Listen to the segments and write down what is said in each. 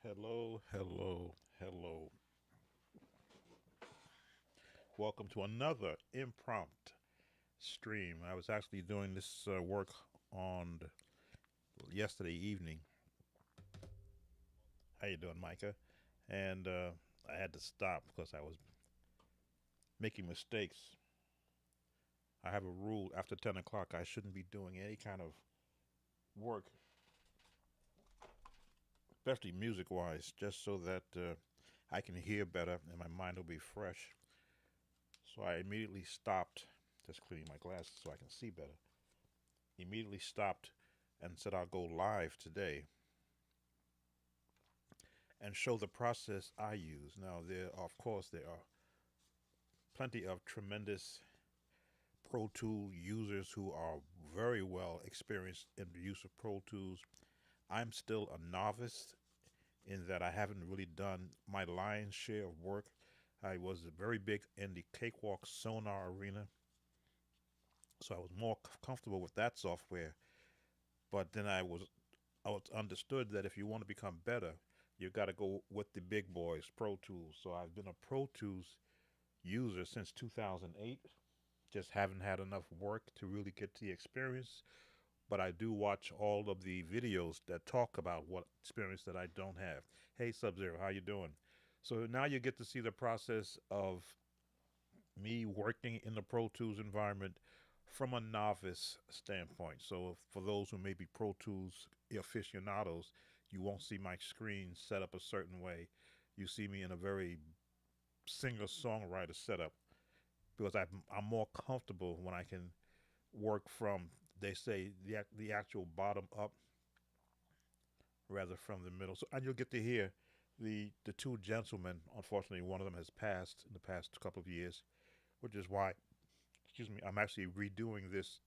Hello, hello, hello. Welcome to another impromptu stream. I was actually doing this work on yesterday evening. How you doing, Micah? And I had to stop because I was making mistakes. I have a rule after 10 o'clock I shouldn't be doing any kind of work, especially music wise, just so that I can hear better and my mind will be fresh. So I immediately stopped, just cleaning my glasses so I can see better. Immediately stopped and said I'll go live today and show the process I use. Now, of course, there are plenty of tremendous Pro Tool users who are very well experienced in the use of Pro Tools. I'm still a novice in that I haven't really done my lion's share of work. I was very big in the Cakewalk Sonar arena, so I was more comfortable with that software. But then I was understood that if you want to become better, you got to go with the big boys, Pro Tools. So I've been a Pro Tools user since 2008. Just haven't had enough work to really get the experience, but I do watch all of the videos that talk about what experience that I don't have. Hey, Sub Zero, how you doing? So now you get to see the process of me working in the Pro Tools environment from a novice standpoint. So for those who may be Pro Tools aficionados, you won't see my screen set up a certain way. You see me in a very singer-songwriter setup because I'm more comfortable when I can work from, they say, the actual bottom up rather from the middle. So and you'll get to hear the two gentlemen. Unfortunately, one of them has passed in the past couple of years, which is why, excuse me, I'm actually redoing this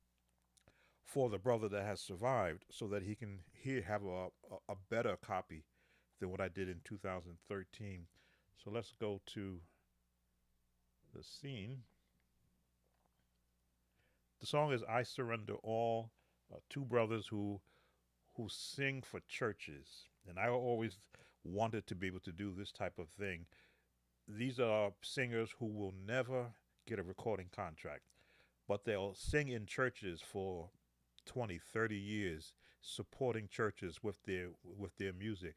for the brother that has survived, so that he can have a better copy than what I did in 2013. So let's go to the scene. The song is "I Surrender All." Two brothers who sing for churches, and I always wanted to be able to do this type of thing. These are singers who will never get a recording contract, but they'll sing in churches for 20, 30 years, supporting churches with their music.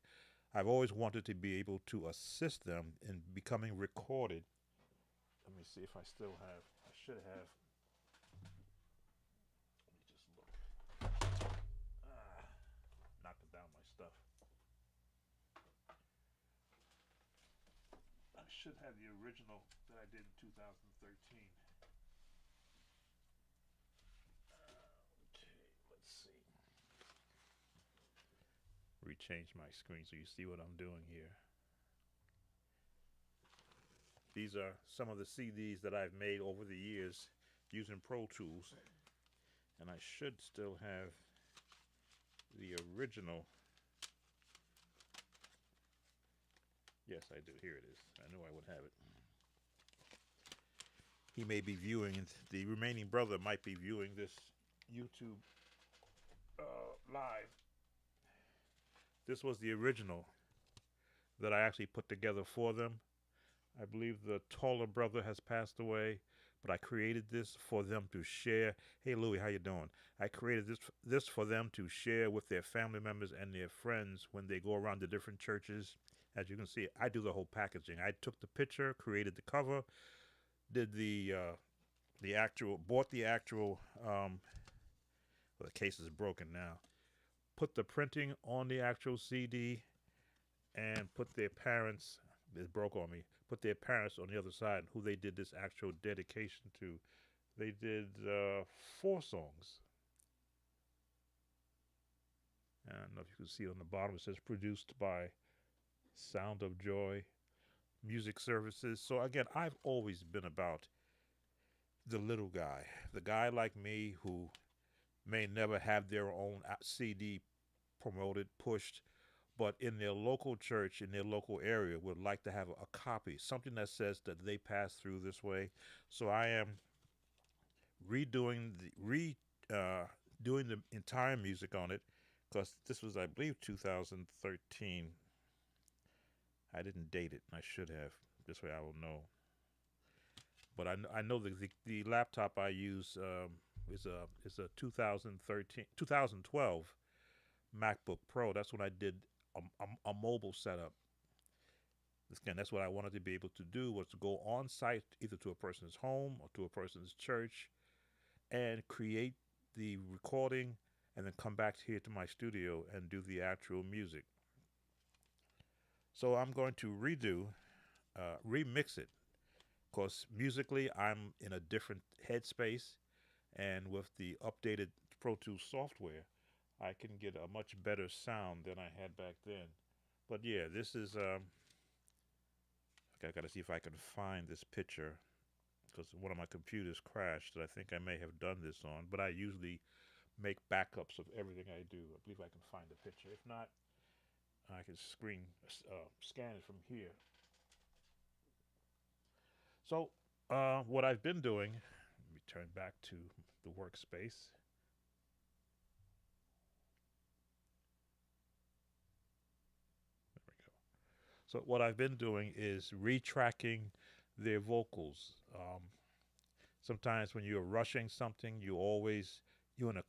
I've always wanted to be able to assist them in becoming recorded. Let me see if I still have. I should have. Let me just look. Ah, knocking down my stuff. I should have the original that I did in 2013. Okay, let's see. Rechange my screen so you see what I'm doing here. These are some of the CDs that I've made over the years using Pro Tools, and I should still have the original. Yes, I do. Here it is. I knew I would have it. He may be viewing, the remaining brother might be viewing this YouTube live. This was the original that I actually put together for them. I believe the taller brother has passed away, but I created this for them to share. Hey Louie, how you doing? I created this for them to share with their family members and their friends when they go around the different churches. As you can see, I do the whole packaging. I took the picture, created the cover, did the actual, bought the actual. Well, the case is broken now. Put the printing on the actual CD and put their parents. It broke on me. Put their parents on the other side, who they did this actual dedication to. They did 4 songs. I don't know if you can see on the bottom. It says produced by Sound of Joy Music Services. So again, I've always been about the little guy, the guy like me who may never have their own CD promoted, pushed, but in their local church, in their local area, would like to have a copy, something that says that they passed through this way. So I am redoing doing the entire music on it, because this was, I believe, 2013. I didn't date it. I should have. This way I will know. But I know the laptop I use is a 2013 2012 MacBook Pro. That's when I did a mobile setup. Again, that's what I wanted to be able to do, was to go on site either to a person's home or to a person's church and create the recording and then come back here to my studio and do the actual music. So I'm going to remix it. Of course, musically, I'm in a different headspace, and with the updated Pro Tools software, I can get a much better sound than I had back then. But yeah, this is. I gotta see if I can find this picture because one of my computers crashed that I think I may have done this on. But I usually make backups of everything I do. I believe I can find the picture. If not, I can scan it from here. So, what I've been doing, let me turn back to the workspace. There we go. So, what I've been doing is retracking their vocals. Sometimes when you're rushing something, you want to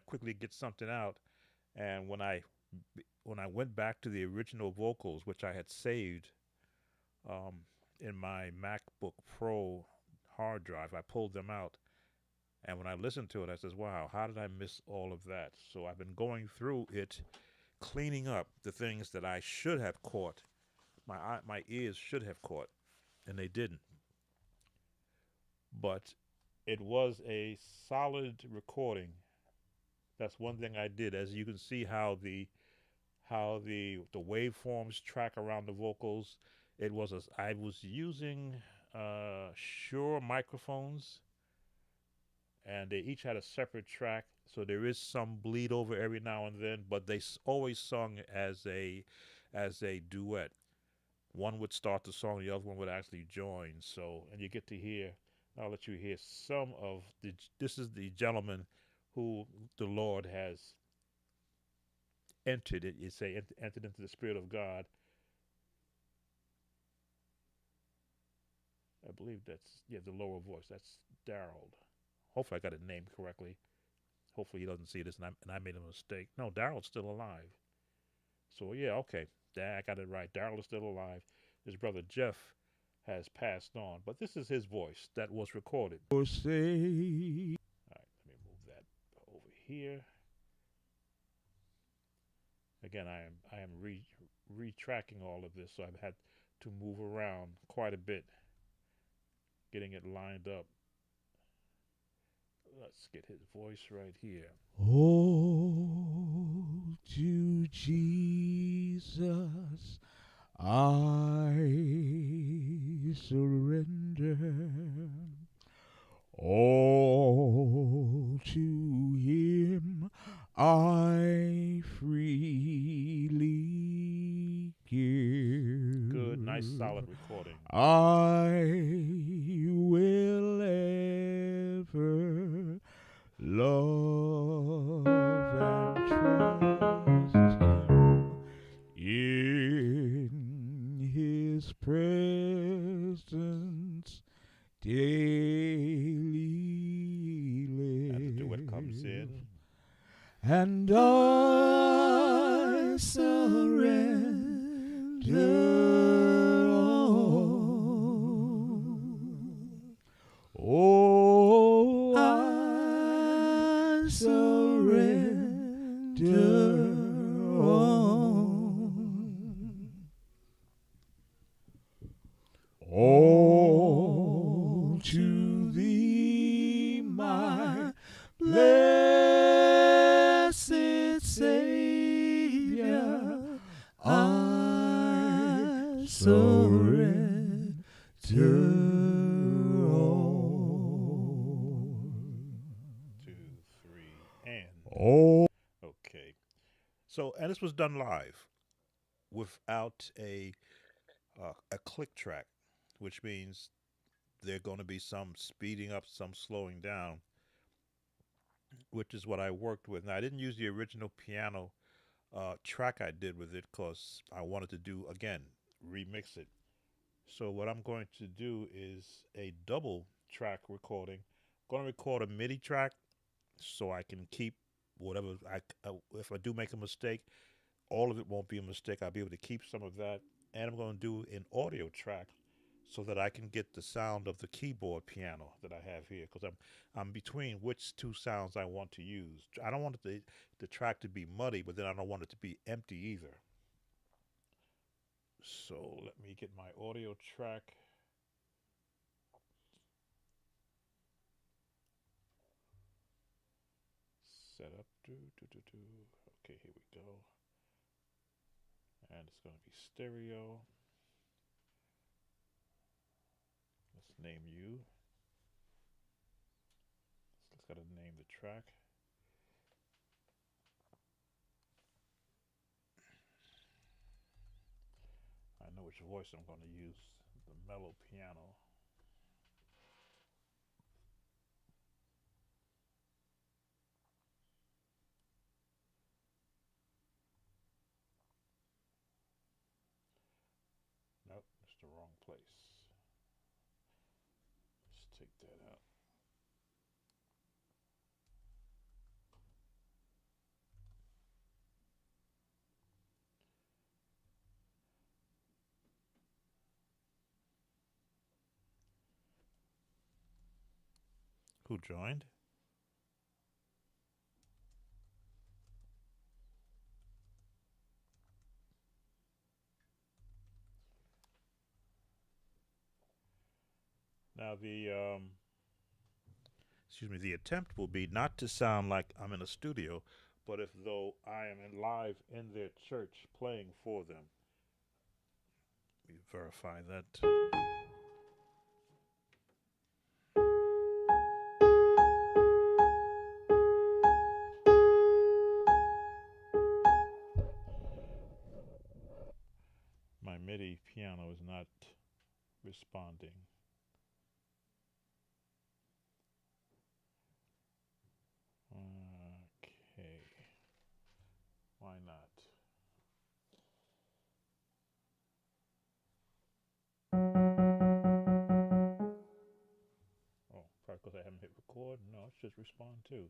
quickly get something out. And when I went back to the original vocals, which I had saved um, in my MacBook Pro hard drive, I pulled them out. And when I listened to it, I says, "Wow, how did I miss all of that?" So I've been going through it, cleaning up the things that I should have caught, my ears should have caught, and they didn't. But it was a solid recording. That's one thing I did. As you can see, how the waveforms track around the vocals. I was using Shure microphones, and they each had a separate track. So there is some bleed over every now and then, but they always sung as a duet. One would start the song, the other one would actually join. So, and you get to hear. I'll let you hear some of the. This is the gentleman who the Lord has entered. You say entered into the Spirit of God. I believe that's, yeah, the lower voice. That's Daryl. Hopefully, I got it named correctly. Hopefully, he doesn't see this and I made a mistake. No, Daryl's still alive. So yeah, okay, I got it right. Daryl is still alive. His brother Jeff has passed on, but this is his voice that was recorded. All right, let me move that over here. Again, I am retracking all of this, so I've had to move around quite a bit, getting it lined up. Let's get his voice right here. Oh, to Jesus I surrender. All to Him I freely give. Good, nice, solid recording. I will ever love and trust Him in His presence daily live. And the duet comes in. And I surrender all. Oh, I surrender all. All to Thee, my blessed Savior, I surrender all. 2, 3, and oh. Okay. So, and this was done live without a click track, which means there are going to be some speeding up, some slowing down, which is what I worked with. Now, I didn't use the original piano track I did with it because I wanted to do, again, remix it. So what I'm going to do is a double track recording. I'm going to record a MIDI track so I can keep whatever if I do make a mistake, all of it won't be a mistake. I'll be able to keep some of that, and I'm going to do an audio track so that I can get the sound of the keyboard piano that I have here because I'm between which two sounds I want to use. I don't want the track to be muddy, but then I don't want it to be empty either. So let me get my audio track. Set up. Okay, here we go. And it's going to be stereo. Let's name you. Let's gotta name the track. I know which voice I'm going to use. The mellow piano. Nope, it's the wrong place. Let's take that out. Who joined? Now the attempt will be not to sound like I'm in a studio, but if though I am in live in their church playing for them. Let me verify that. My MIDI piano is not responding. Okay. Why not? Oh, probably because I haven't hit record. No, it should respond too.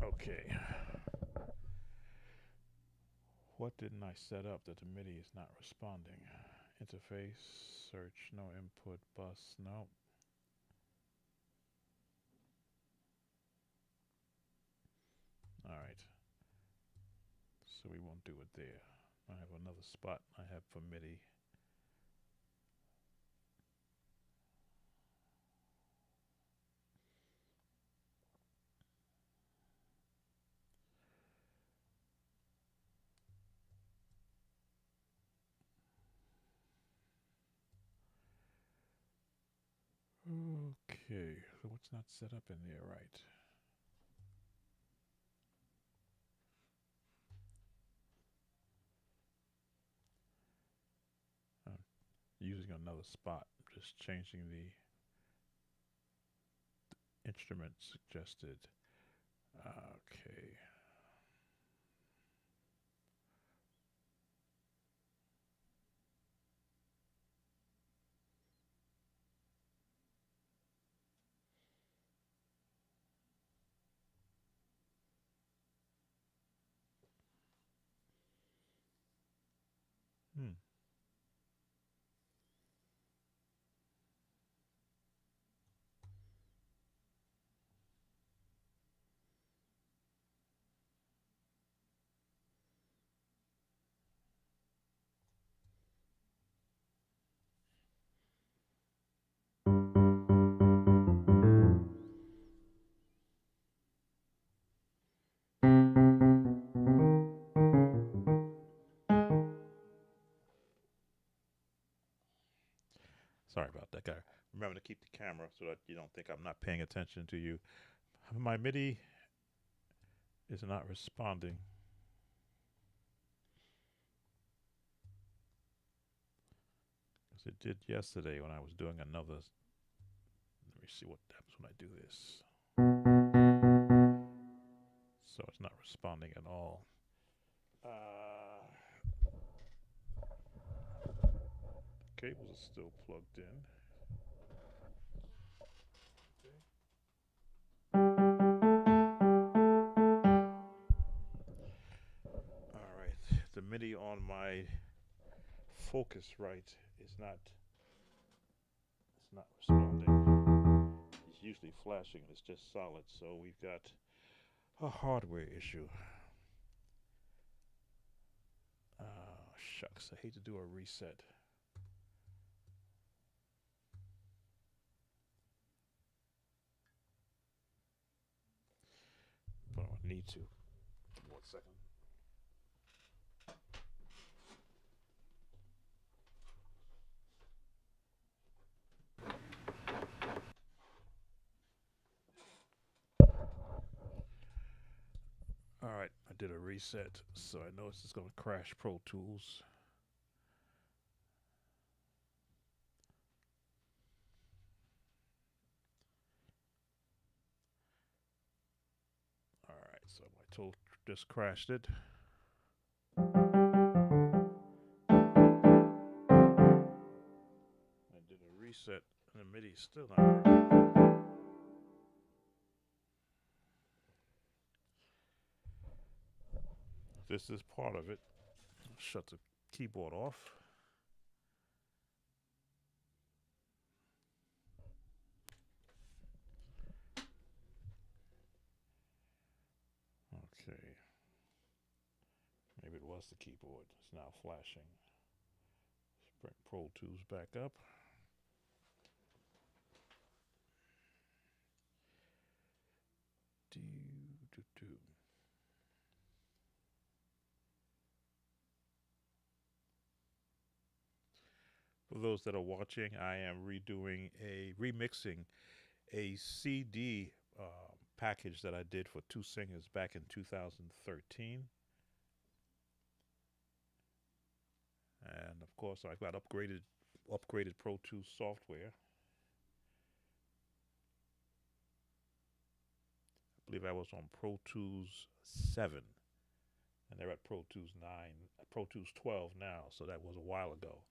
Okay. What didn't I set up that the MIDI is not responding? Interface, search, no input, bus, no. Alright. So we won't do it there. I have another spot I have for MIDI. Okay, so what's not set up in there right? I'm using another spot, just changing the instrument suggested. Okay. Hmm. Sorry about that, guy. Remember to keep the camera so that you don't think I'm not paying attention to you. My MIDI is not responding. As it did yesterday when I was doing another. Let me see what happens when I do this. So it's not responding at all. cables are still plugged in. All right, the MIDI on my Focusrite is not, it's not responding. It's usually flashing and it's just solid, so we've got a hardware issue. Shucks, I hate to do a reset. But I need to. 1 second. All right, I did a reset, so I know this is going to crash Pro Tools. All right, so my tool just crashed it. I did a reset, and the MIDI is still not working. This is part of it. Shut the keyboard off. Okay. Maybe it was the keyboard. It's now flashing. Let's bring Pro Tools back up. Do, do, do. For those that are watching, I am remixing a CD package that I did for two singers back in 2013. And of course, I've got upgraded Pro Tools software. I believe I was on Pro Tools 7, and they're at Pro Tools 9, Pro Tools 12 now, so that was a while ago.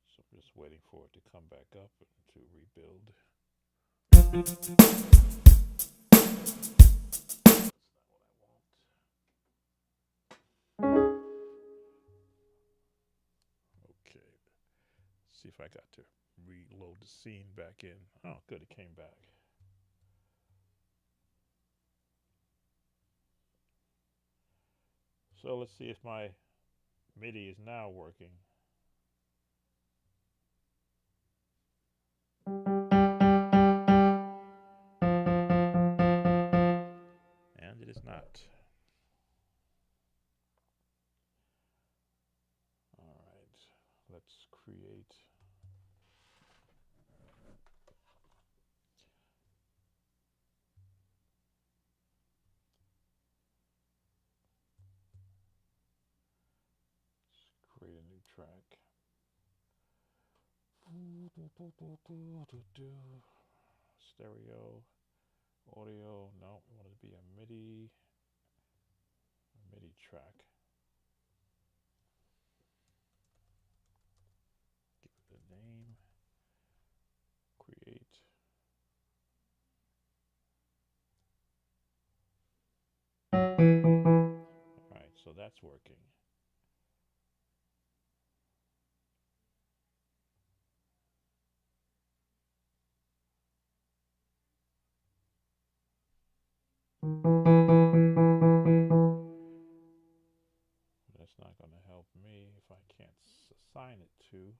So I'm just waiting for it to come back up and to rebuild. That's not what I want. Okay. See if I got to reload the scene back in. Oh, good, it came back. So let's see if my MIDI is now working. And it is not. All right, let's create. Let's create a new track. Stereo, audio. No, we want it to be a MIDI track. Give it a name. Create. All right, so that's working. That's not going to help me if I can't assign it to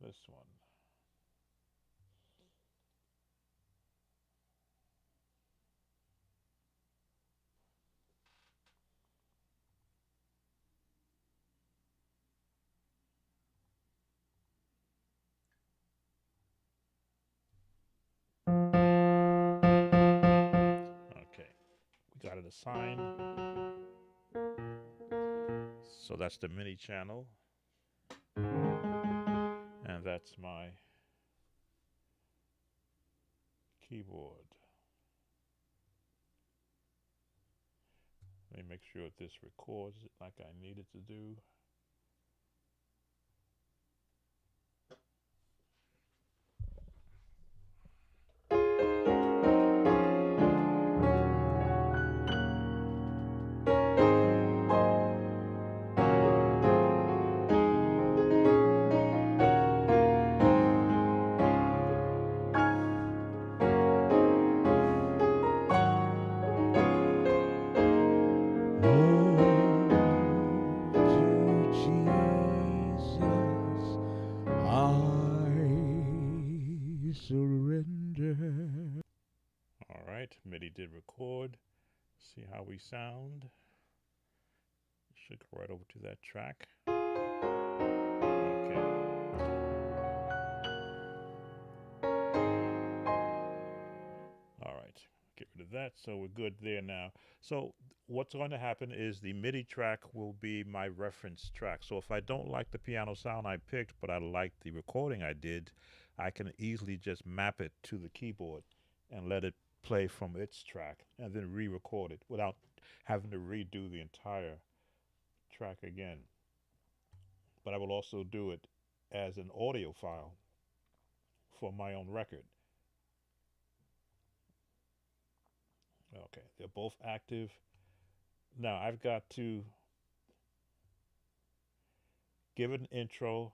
this one. Okay, we got it assigned. So that's the MIDI channel. And that's my keyboard. Let me make sure this records it like I need it to do. All right, MIDI did record. See how we sound. Should go right over to that track. Okay. All right, get rid of that. So we're good there now. So what's going to happen is the MIDI track will be my reference track. So if I don't like the piano sound I picked, but I like the recording I did, I can easily just map it to the keyboard and let it play from its track and then re-record it without having to redo the entire track again. But I will also do it as an audio file for my own record. Okay, they're both active. Now I've got to give an intro,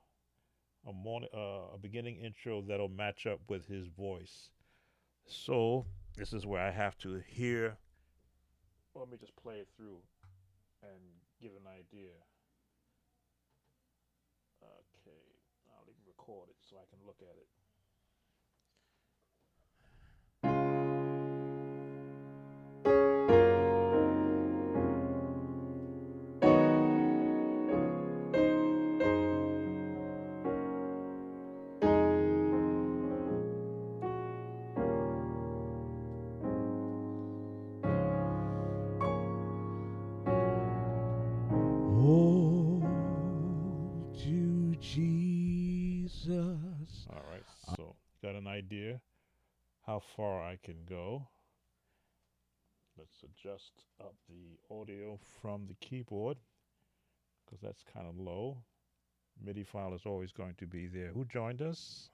a beginning intro that'll match up with his voice. So this is where I have to hear. Let me just play it through and give an idea. Okay, I'll even record it so I can look at it. All right, so got an idea how far I can go. Let's adjust up the audio from the keyboard because that's kind of low. MIDI file is always going to be there. Who joined us?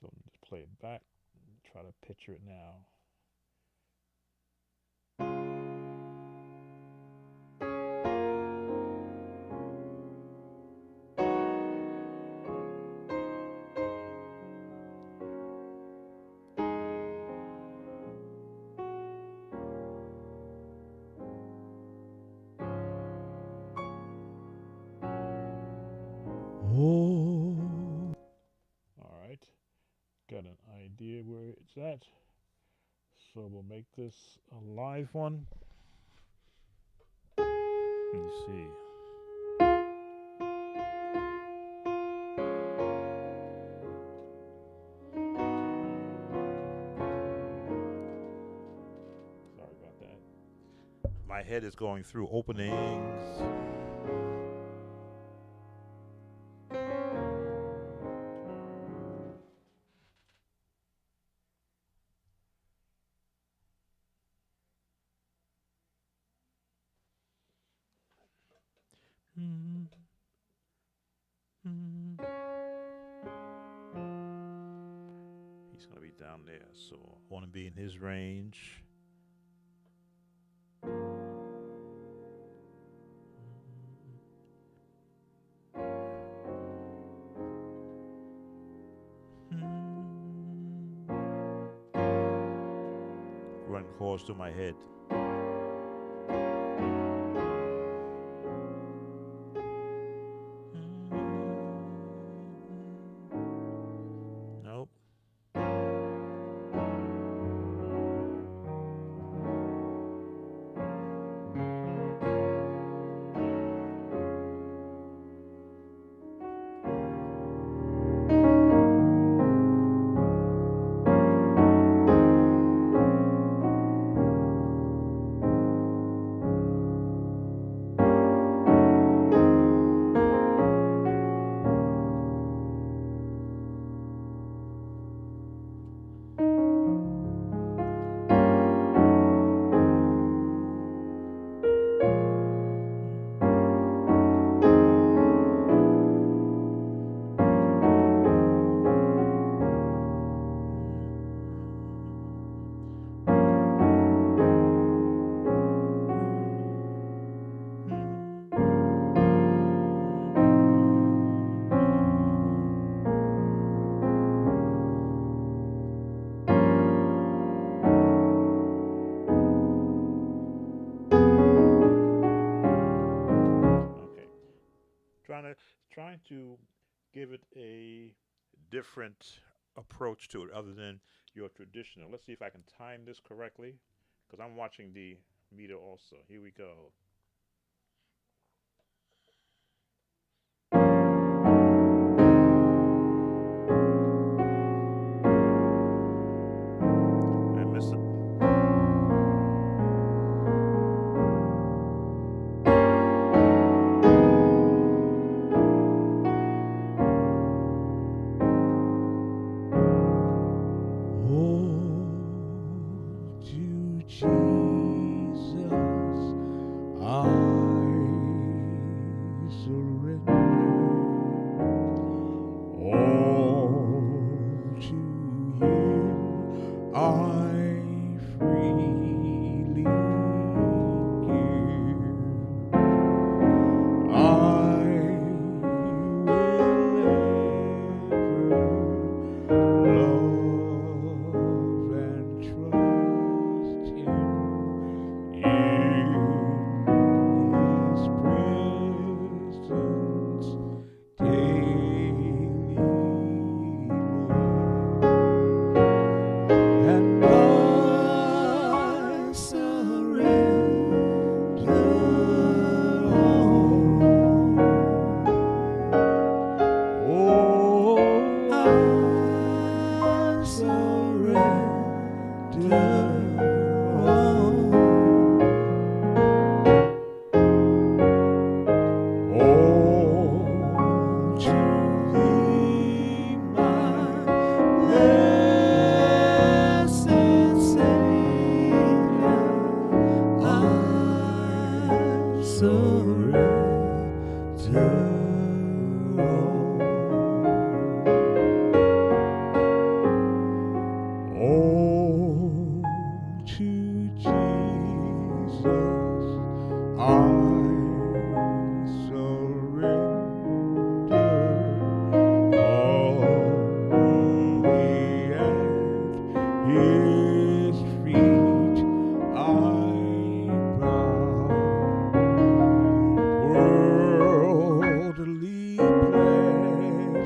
So let's play it back and try to picture it now. All right, got an idea where it's at. So we'll make this a live one. Let me see. Sorry about that. My head is going through openings. He's going to be down there, so I want to be in his range. Run chords to my head. Nope. trying to give it a different approach to it other than your traditional. Let's see if I can time this correctly because I'm watching the meter also. Here we go. I miss it. Oh, to Jesus I surrender. All to Him I freely give. I will ever love and trust Him in His presence daily live. And I surrender all. Oh, I surrender all. All to Thee, my blessed Savior, I surrender all. To Jesus I surrender all. Only at His feet I bow. Worldly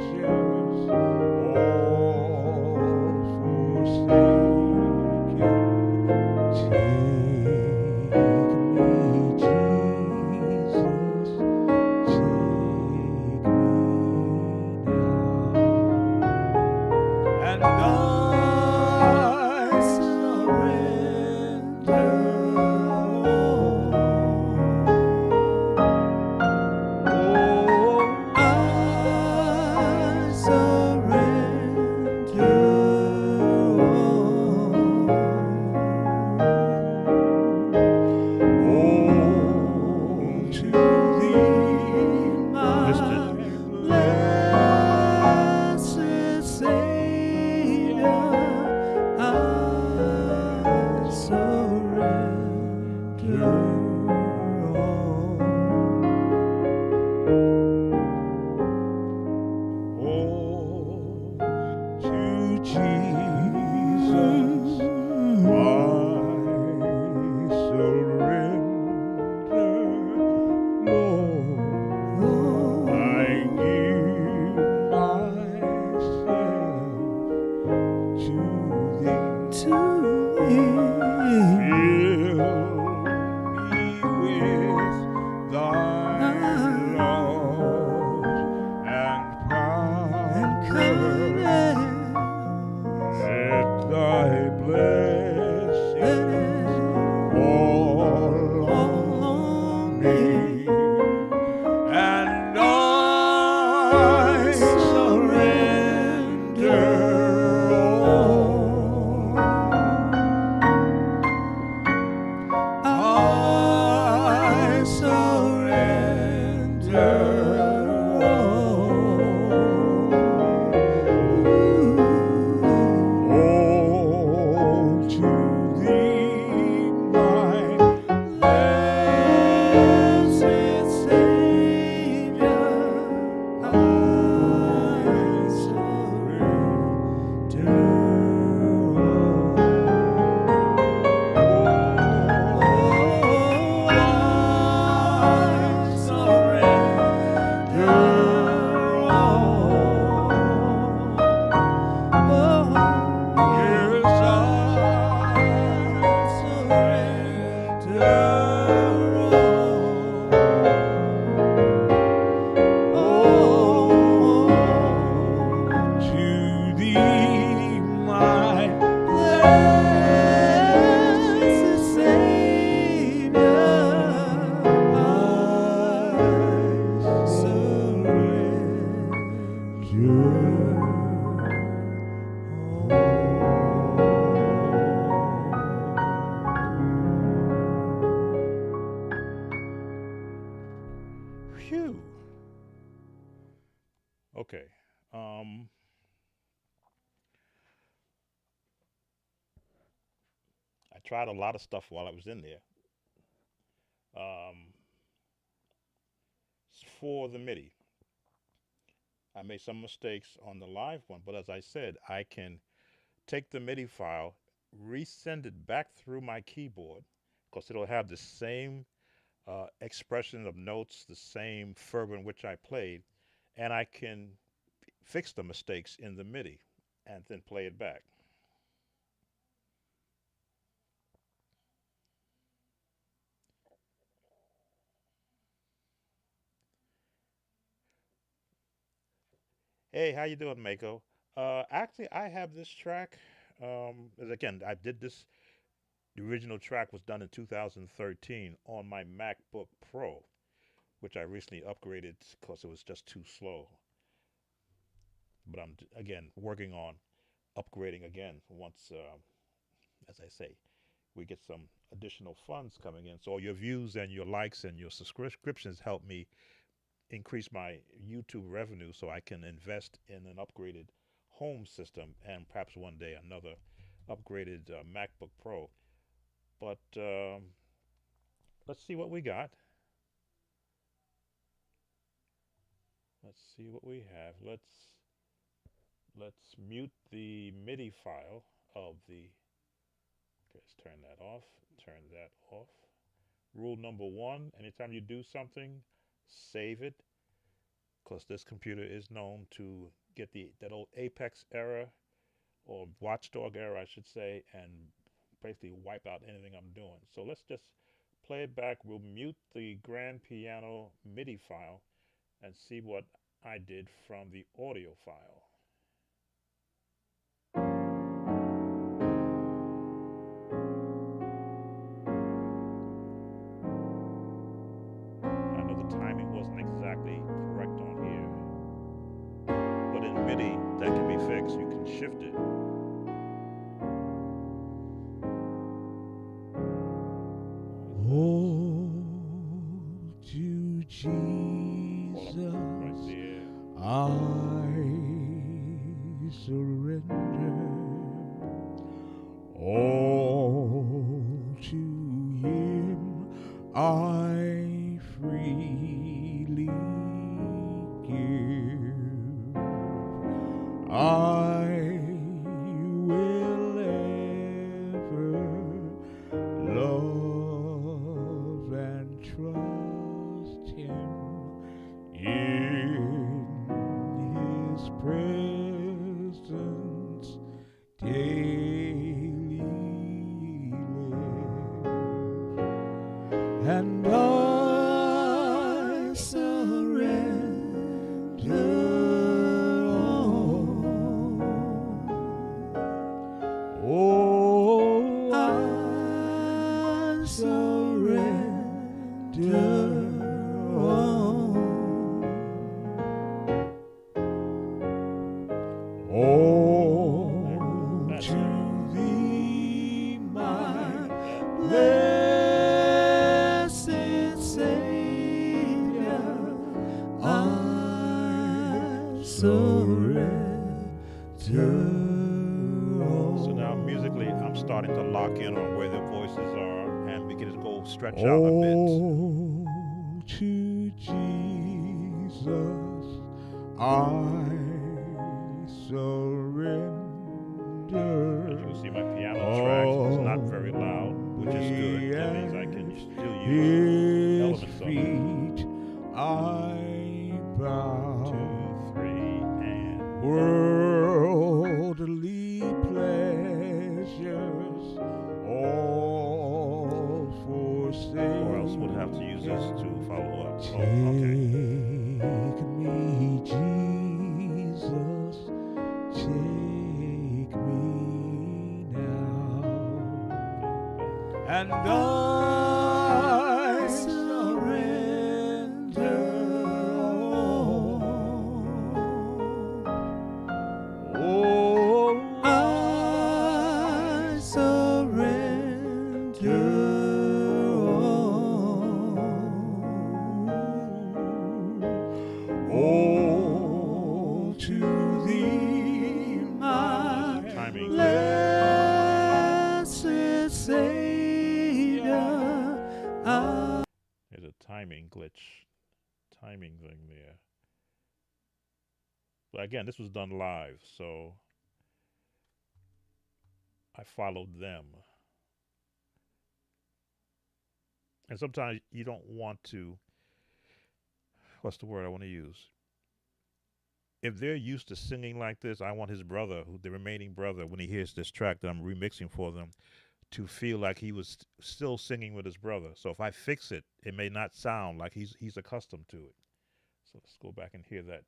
pleasures all forsaken. Take me, Jesus, take me now. And I surrender all. Oh, I surrender all to Thee, my blessed Savior, I surrender all. To Jesus I surrender, Lord. I give myself to Thee. Fill me with Thy love and power. Let Thy blessings fall on me, and I surrender all. I surrender all to Thee, my blessed Phew. Okay. Um, I tried a lot of stuff while I was in there. Um, for the MIDI, I made some mistakes on the live one, but as I said, I can take the MIDI file, resend it back through my keyboard, because it'll have the same expression of notes, the same fervor in which I played, and I can fix the mistakes in the MIDI and then play it back. Hey, how you doing, Mako? Actually, I have this track. As again, I did this. The original track was done in 2013 on my MacBook Pro, which I recently upgraded because it was just too slow. But I'm again working on upgrading again once, as I say, we get some additional funds coming in. So your views and your likes and your subscriptions help me increase my YouTube revenue so I can invest in an upgraded home system and perhaps one day another upgraded MacBook Pro. But let's see what we got. Let's see what we have. Let's mute the MIDI file of the. Okay, let's turn that off. Turn that off. Rule number one: anytime you do something, save it, because this computer is known to get that old Apex error or watchdog error, I should say, and basically wipe out anything I'm doing. So let's just play it back. We'll mute the grand piano MIDI file and see what I did from the audio file. I know the timing wasn't exactly correct on here, but in MIDI that can be fixed. You can shift it. Oh, to Hold on, right Jesus there. I surrender. All to Him I freely give. I will ever love and trust Him in His presence daily live, and I surrender all. Oh, I surrender all to Thee, my blessed Savior. I surrender. So now musically, I'm starting to lock in on where the voices are and begin to go stretch out a bit. Oh, to Jesus I surrender. As you can see, my piano tracks is not very loud, which is good. That means I can still use His elements of feet I bow. 2, 3, and Worldly pleasures all forsake. or else we'll have to use this to follow up. Take Oh, okay. me, Jesus, take me now, and I surrender all. Oh, I surrender all. timing glitch, timing thing there. But again, this was done live, so I followed them. And sometimes you don't want to, what's the word I want to use? If they're used to singing like this, I want his brother, the remaining brother, when he hears this track that I'm remixing for them, to feel like he was still singing with his brother. So if I fix it, it may not sound like he's accustomed to it. So let's go back and hear that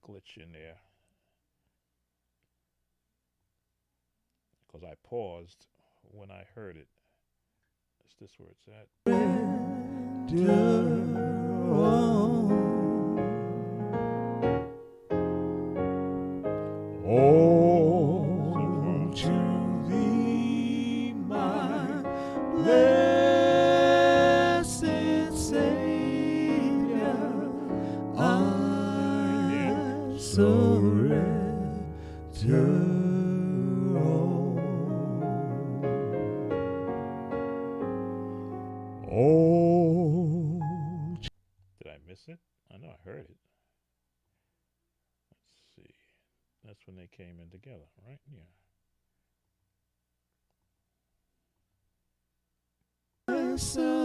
glitch in there because I paused when I heard it. Is this where it's at? Oh, to thee, my blessed Savior, I surrender all. Oh, Did I miss it? I know I heard it. Let's see. That's when they came in together, right? Yeah. I surrender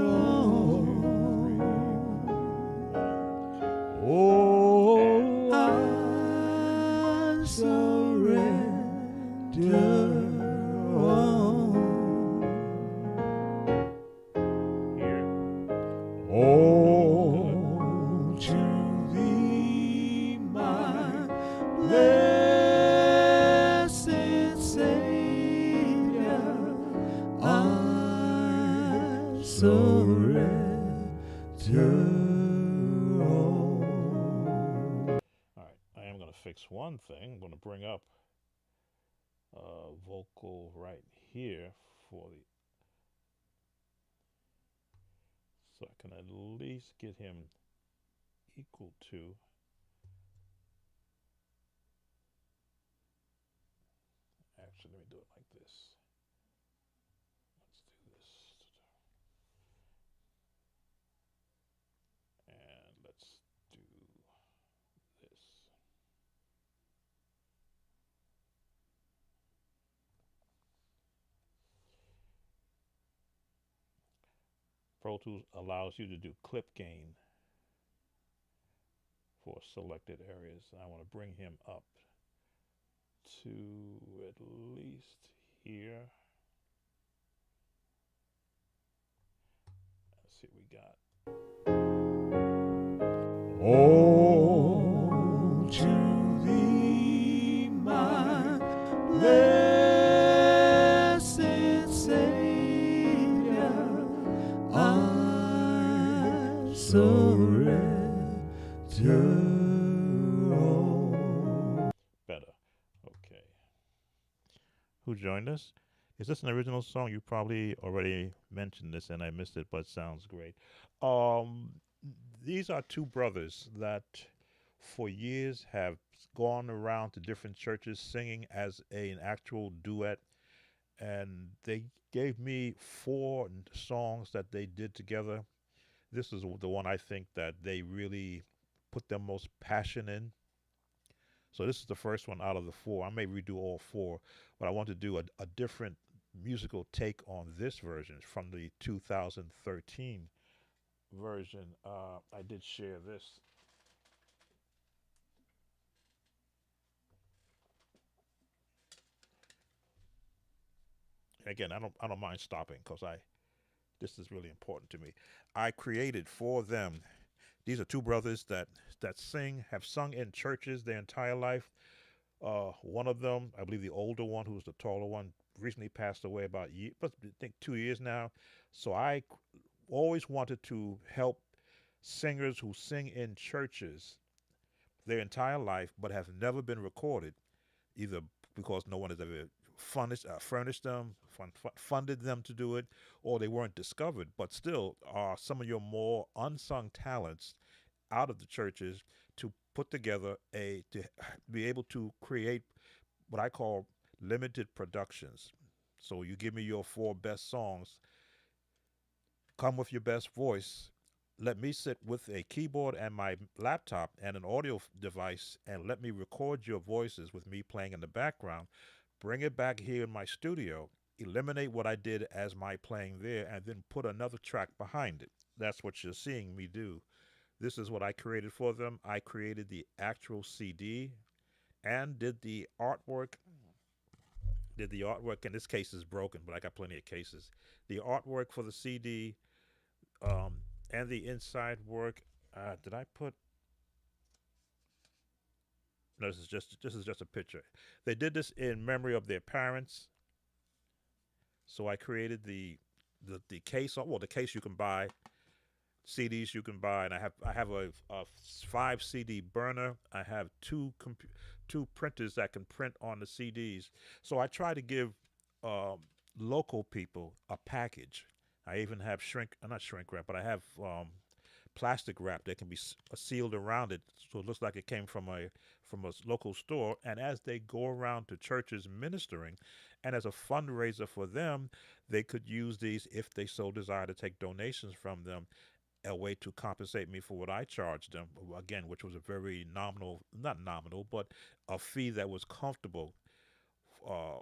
all. Oh, I surrender all. Here. Oh, to thee, my blessed Savior, I surrender all. All right. I am going to fix one thing. I'm going to bring up vocal right here for the, so I can at least get him equal to. Actually, let me do it like this. Let's do this. And let's do this. Pro Tools allows you to do clip gain for selected areas. I want to bring him up to at least here. Let's see what we got. Oh, to thee, my blessed Savior, I surrender all. Better. Okay. Who joined us? Is this an original song? You probably already mentioned this and I missed it, but it sounds great. Um, these are two brothers that for years have gone around to different churches singing as an actual duet, and they gave me four songs that they did together. This is the one I think that they really put their most passion in. So this is the first one out of the four. I may redo all four, but I want to do a different musical take on this version from the 2013 version. I did share this. Again, I don't mind stopping because I this is really important to me. I created for them. These are two brothers that have sung in churches their entire life. One of them, I believe the older one, who's the taller one, recently passed away about I think 2 years now. So I always wanted to help singers who sing in churches their entire life but have never been recorded, either because no one has ever furnished them, funded them to do it, or they weren't discovered. But still, are some of your more unsung talents out of the churches to put together to be able to create what I call limited productions. So you give me your four best songs, come with your best voice. Let me sit with a keyboard and my laptop and an audio device and let me record your voices with me playing in the background. Bring it back here in my studio, eliminate what I did as my playing there, and then put another track behind it. That's what you're seeing me do. This is what I created for them. I created the actual CD and did the artwork. Did the artwork, in this case is broken, but I got plenty of cases. The artwork for the CD, um, and the inside work. Did I put? No, this is just a picture. They did this in memory of their parents. So I created the case. Well, the case you can buy, CDs you can buy, and I have a 5 CD burner. I have two printers that can print on the CDs. So I try to give um, local people a package. I even have not shrink wrap, but I have plastic wrap that can be sealed around it, so it looks like it came from a local store. And as they go around to churches ministering, and as a fundraiser for them, they could use these if they so desire to take donations from them, a way to compensate me for what I charged them, again, which was a very nominal, not nominal, but a fee that was comfortable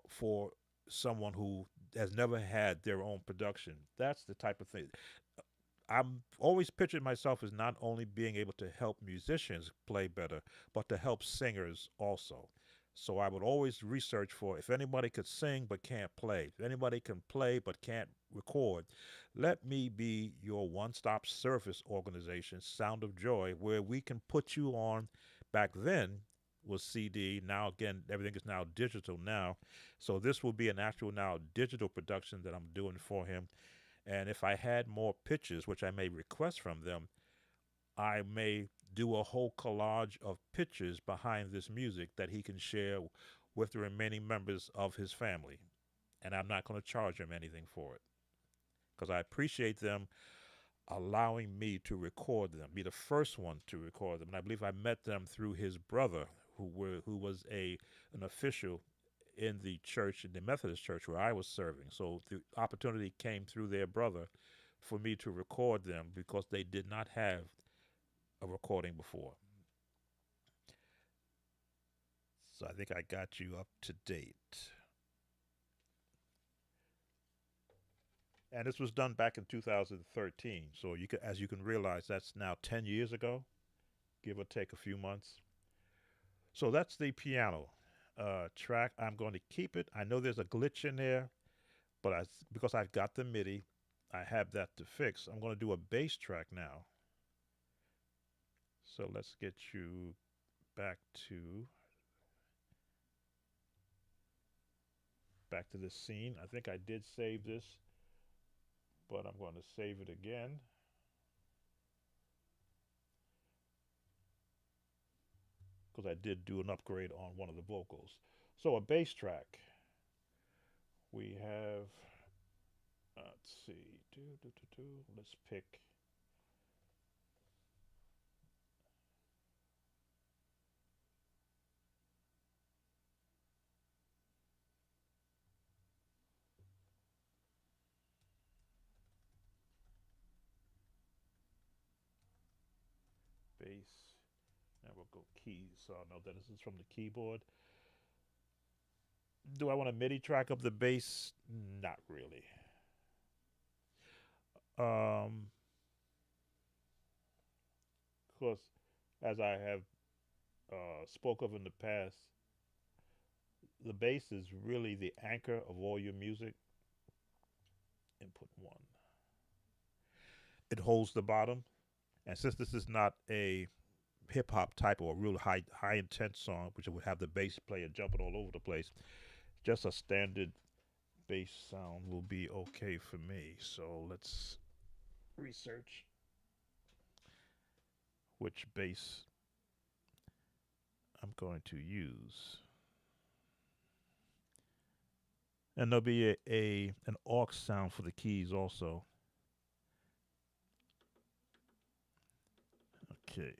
for someone who has never had their own production. That's the type of thing. I'm always pictured myself as not only being able to help musicians play better, but to help singers also. So I would always research for if anybody could sing but can't play, if anybody can play but can't record, let me be your one stop service organization, Sound of Joy, where we can put you on. Back then was CD. Now, again, everything is now digital now. So this will be an actual now digital production that I'm doing for him. And if I had more pictures, which I may request from them, I may do a whole collage of pictures behind this music that he can share with the remaining members of his family. And I'm not going to charge him anything for it because I appreciate them allowing me to record them, be the first one to record them. And I believe I met them through his brother, who was an official in the church, in the Methodist church where I was serving. So the opportunity came through their brother for me to record them because they did not have a recording before. So I think I got you up to date. And this was done back in 2013. So as you can realize, that's now 10 years ago, give or take a few months. So that's the piano track. I'm going to keep it. I know there's a glitch in there, but because I've got the MIDI, I have that to fix. I'm going to do a bass track now. So let's get you back to this scene. I think I did save this, but I'm going to save it again. Because I did do an upgrade on one of the vocals. So a bass track. We have, let's see, let's pick. Bass. Now we'll go keys. So I know that this is from the keyboard. Do I want to MIDI track up the bass? Not really. Of course, as I have spoke of in the past, the bass is really the anchor of all your music. Input one. It holds the bottom, and since this is not a hip hop type or a real high intense song, which would have the bass player jumping all over the place, just a standard bass sound will be okay for me. So let's research which bass I'm going to use. And there'll be an aux sound for the keys also. Okay.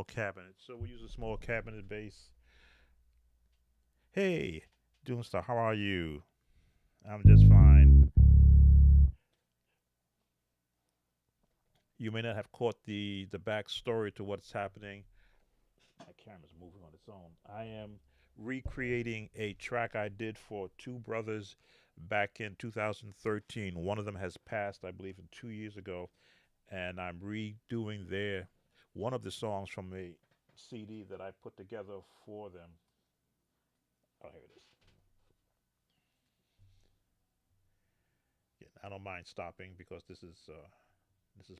small cabinet. So we use a small cabinet bass. Hey, doing stuff. How are you? I'm just fine. You may not have caught the backstory to what's happening. My camera's moving on its own. I am recreating a track I did for two brothers back in 2013. One of them has passed, I believe, 2 years ago, and I'm redoing their one of the songs from a CD that I put together for them. Oh, here it is. Yeah, I don't mind stopping because this is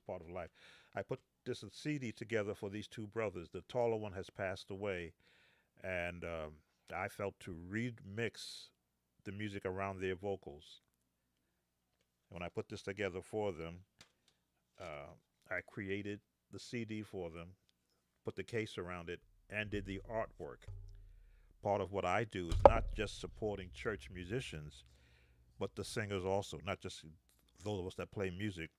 part of life. I put this CD together for these two brothers. The taller one has passed away, and I felt to remix the music around their vocals. When I put this together for them, I created the CD for them, put the case around it, and did the artwork. Part of what I do is not just supporting church musicians, but the singers also, not just those of us that play music.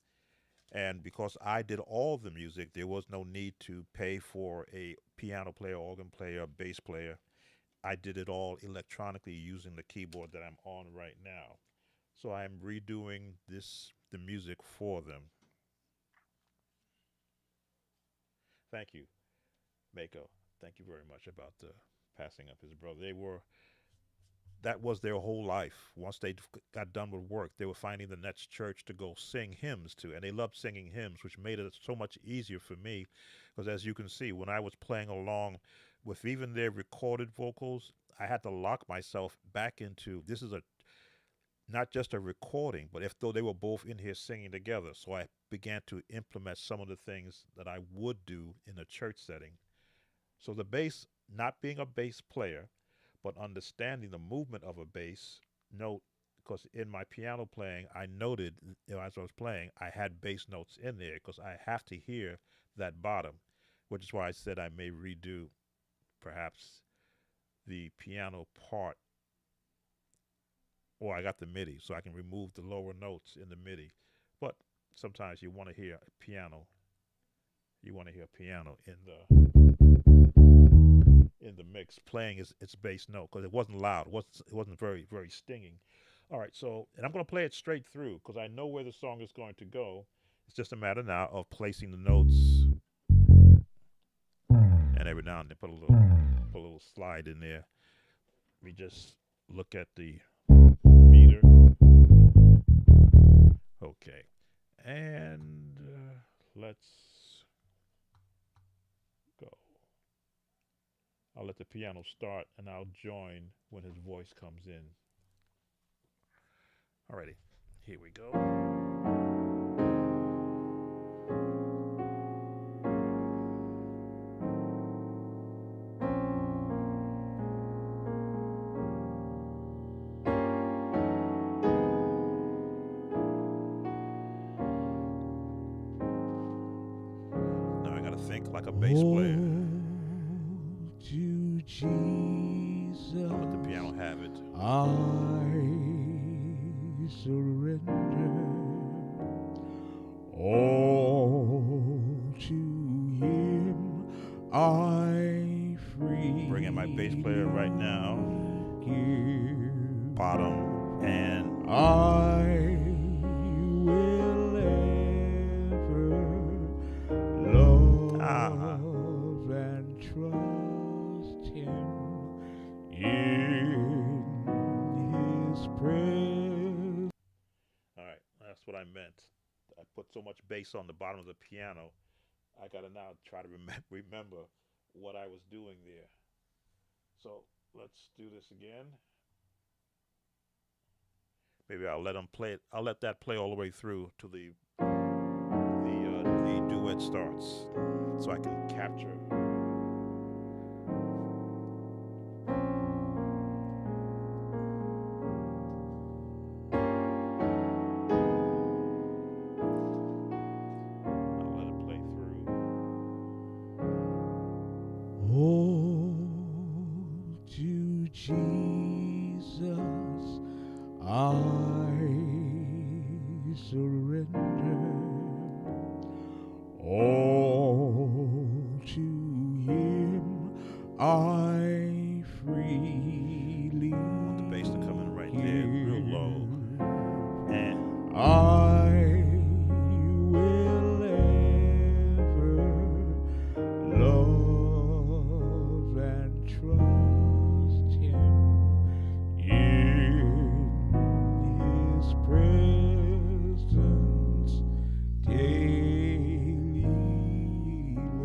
And because I did all the music, there was no need to pay for a piano player, organ player, bass player. I did it all electronically using the keyboard that I'm on right now. So I'm redoing the music for them. Thank you, Mako. Thank you very much about the passing of his brother. That was their whole life. Once they got done with work, they were finding the next church to go sing hymns to, and they loved singing hymns, which made it so much easier for me. Because as you can see, when I was playing along with even their recorded vocals, I had to lock myself back into this is a not just a recording, but if though they were both in here singing together. So I began to implement some of the things that I would do in a church setting. So the bass, not being a bass player, but understanding the movement of a bass note, because in my piano playing, I noted, as I was playing, I had bass notes in there because I have to hear that bottom, which is why I said I may redo perhaps the piano part, or I got the MIDI, so I can remove the lower notes in the MIDI. But sometimes you want to hear a piano. You want to hear piano in the mix playing its bass note because it wasn't loud. It wasn't very stinging. All right, so and I'm going to play it straight through because I know where the song is going to go. It's just a matter now of placing the notes, and every now and then put a little slide in there. We just look at the meter. Okay, and let's go. I'll let the piano start, and I'll join when his voice comes in. Alrighty, here we go. Now I gotta think like a bass player. To Jesus, I'll let the piano have it. I surrender. All to Him I free. Bring in my bass player right now. Give. Bottom and I will ever love and trust Him in His presence. all right, that's what I meant. I put so much bass on the bottom of the piano. I gotta now try to remember what I was doing there. So let's do this again. Maybe I'll let them play it. I'll let that play all the way through to the duet starts, so I can capture. I'll let it play through. Oh, to Jesus I surrender. All to I will ever love and trust Him in His presence daily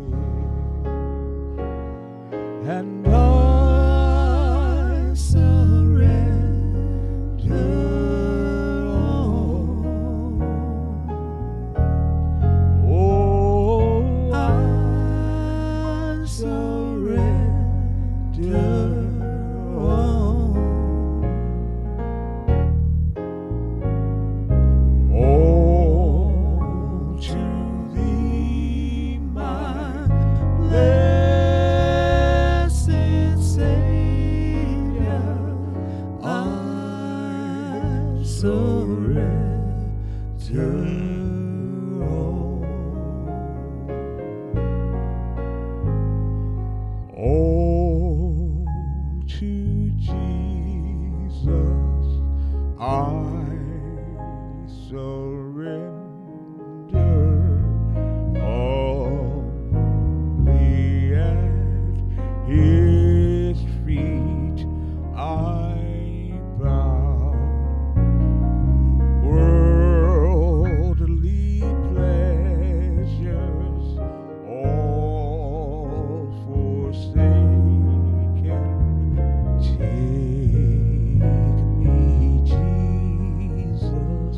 live. And I surrender all. Oh, I surrender all. All to Thee, my blessed Savior, I surrender all. Oh, to Jesus I surrender, humbly at His feet I bow. Worldly pleasures all forsaken, take me, Jesus,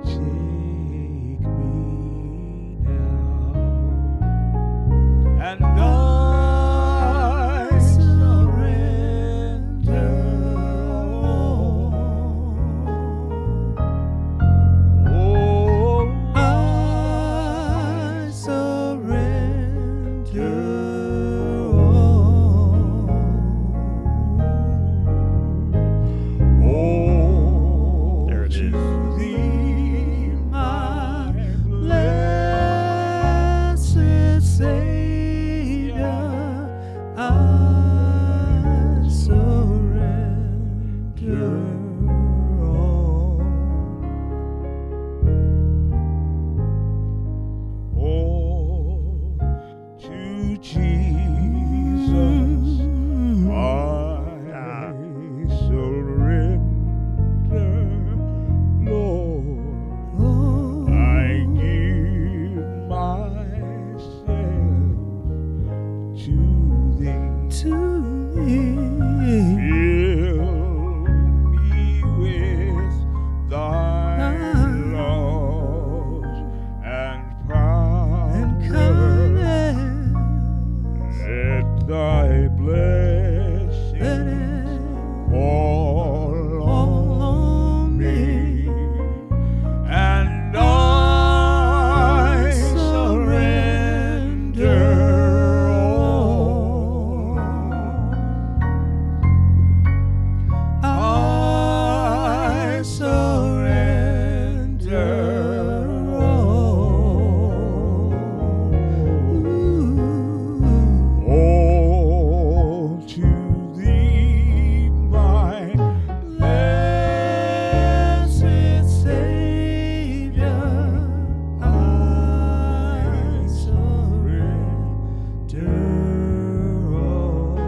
take me now. And I surrender all. Oh, I surrender all. There it To is. Thee, my blessed Savior, I surrender all. Oh, to Jesus I surrender, Lord. I give myself to Thee. Fill me with Thy love and power. Let Thy blessings fall on me, and I surrender all. I surrender all to Thee, my blessed Savior, I surrender all.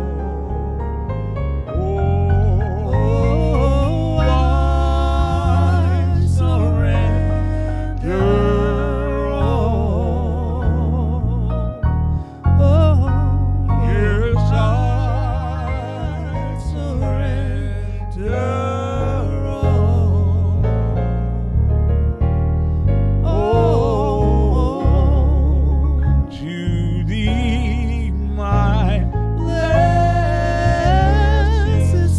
Oh, I surrender all. Oh, yes, I surrender all. Oh, to Thee, my blessed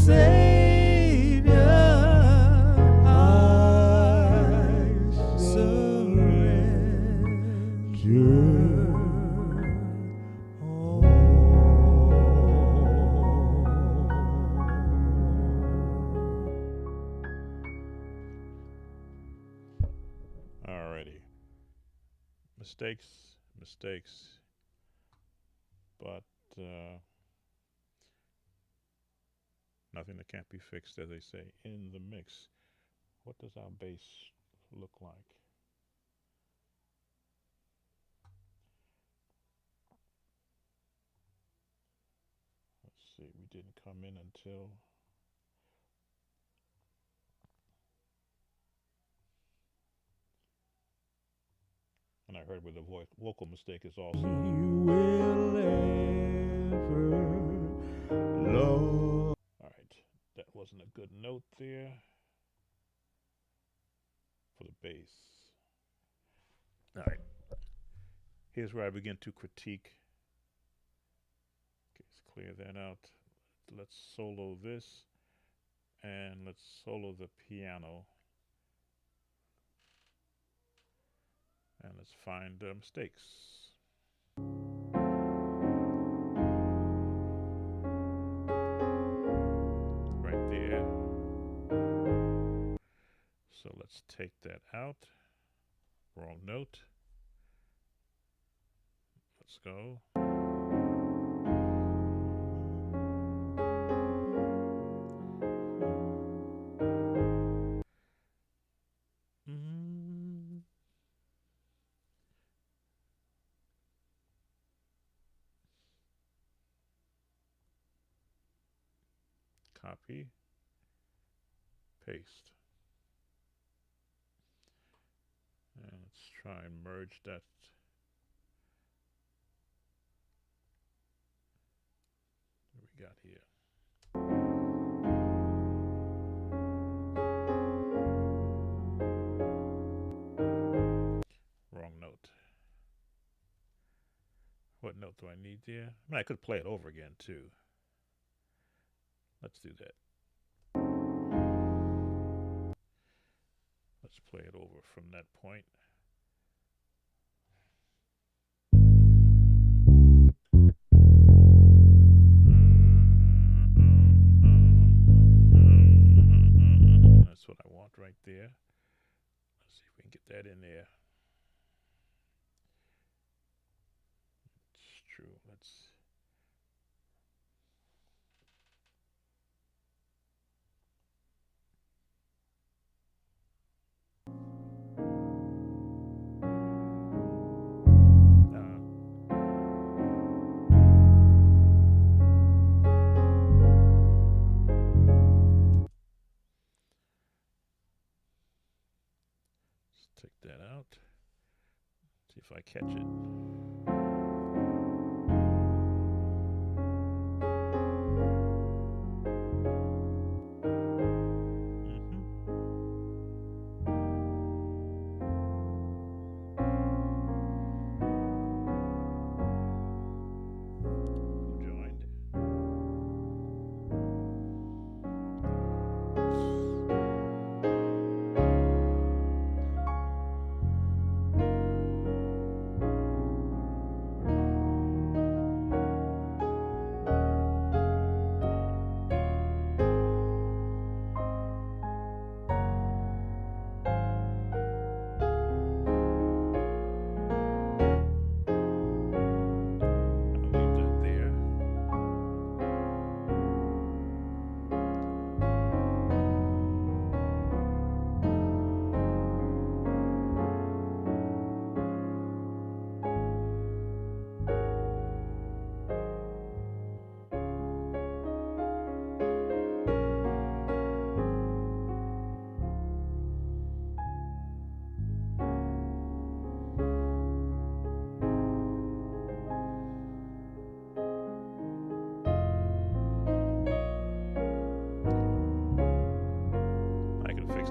Savior, I surrender all. Alrighty. Mistakes, but nothing that can't be fixed, as they say. In the mix. What does our bass look like. Let's see, we didn't come in until. And I heard where the vocal mistake is also. You will ever love. All right, that wasn't a good note there for the bass. All right, here's where I begin to critique. Okay, let's clear that out. Let's solo this, and let's solo the piano. And let's find mistakes. Right there. So let's take that out. Wrong note. Let's go. Copy. Paste. And let's try and merge that. What we got here? Wrong note. What note do I need there? I mean, I could play it over again too. Let's do that. Let's play it over from that point. That's what I want right there. Let's see if we can get that in there. It's true. Let's. Take that out. See if I catch it.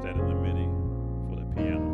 That in the MIDI for the piano.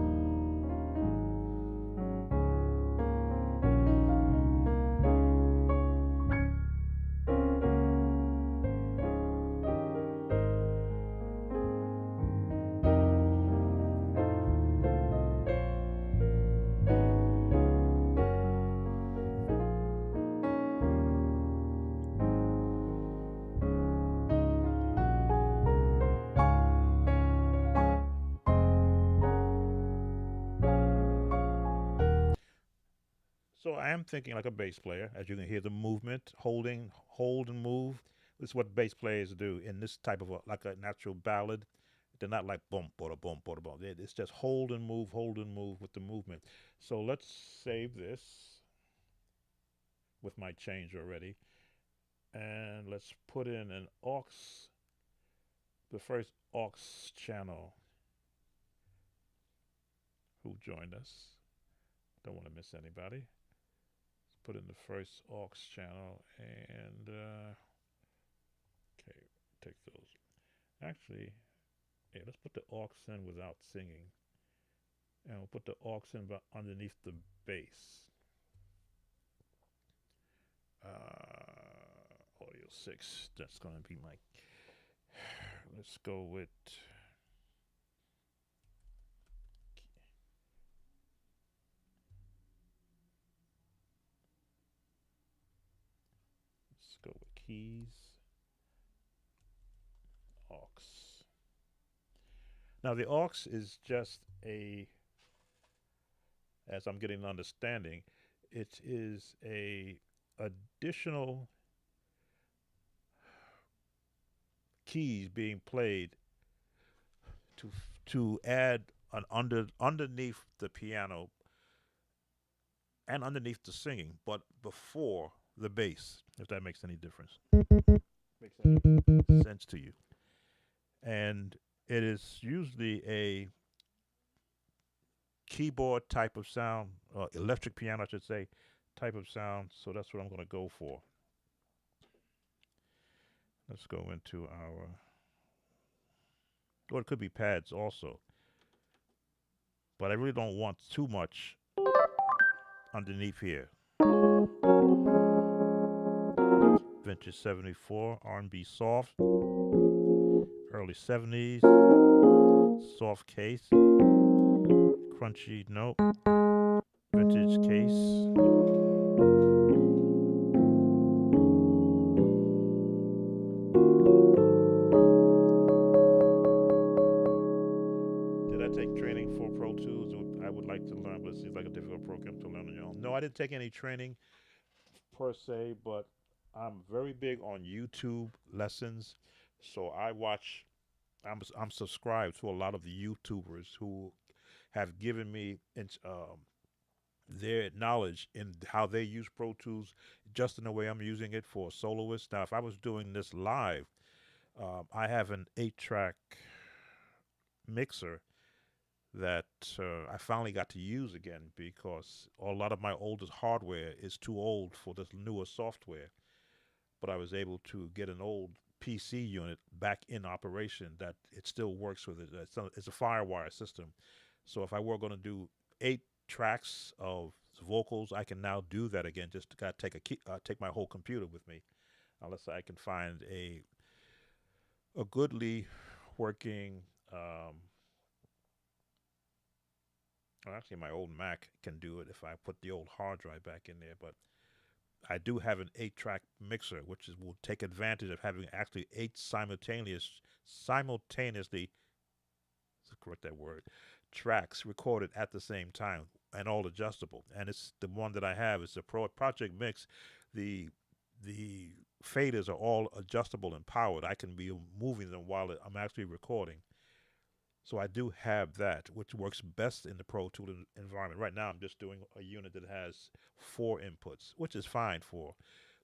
So I am thinking like a bass player, as you can hear the movement, hold and move. This is what bass players do in this type of like a natural ballad. They're not like boom, bada boom. It's just hold and move with the movement. So let's save this with my change already, and let's put in an aux, the first aux channel who joined us. Don't want to miss anybody. Let's put in the first aux channel and okay, take those. Actually, yeah, let's put the aux in without singing, and we'll put the aux in underneath the bass. Audio 6. That's going to be my. Let's go with. Let's go with keys. Aux. Now the aux is just a, as I'm getting an understanding, it is a additional keys being played to add an underneath the piano and underneath the singing, but before the bass. If that makes any difference, makes any sense to you. And it is usually a keyboard type of sound, electric piano, I should say, type of sound. So that's what I'm going to go for. Let's go into our, or it could be pads also, but I really don't want too much underneath here. Vintage 74, R&B soft, early 70s, soft case, crunchy note, vintage case. Did I take training for Pro Tools? I would like to learn, but it seems like a difficult program to learn on your own. No, I didn't take any training per se, but I'm very big on YouTube lessons. So I watch. I'm subscribed to a lot of the YouTubers who have given me their knowledge in how they use Pro Tools, just in the way I'm using it for a soloist. Now, if I was doing this live, I have an 8-track mixer that I finally got to use again because a lot of my oldest hardware is too old for this newer software. But I was able to get an old PC unit back in operation that it still works with it. It's a Firewire system. So if I were going to do 8 tracks of vocals, I can now do that again. Just got to take my whole computer with me, unless I can find a goodly working. Well, actually, my old Mac can do it if I put the old hard drive back in there. But I do have an 8-track mixer, which will take advantage of having actually 8 simultaneously, to correct that word, tracks recorded at the same time and all adjustable. And it's the one that I have. It's a Project Mix. The the faders are all adjustable and powered. I can be moving them while I'm actually recording. So I do have that, which works best in the Pro Tool environment. Right now, I'm just doing a unit that has 4 inputs, which is fine for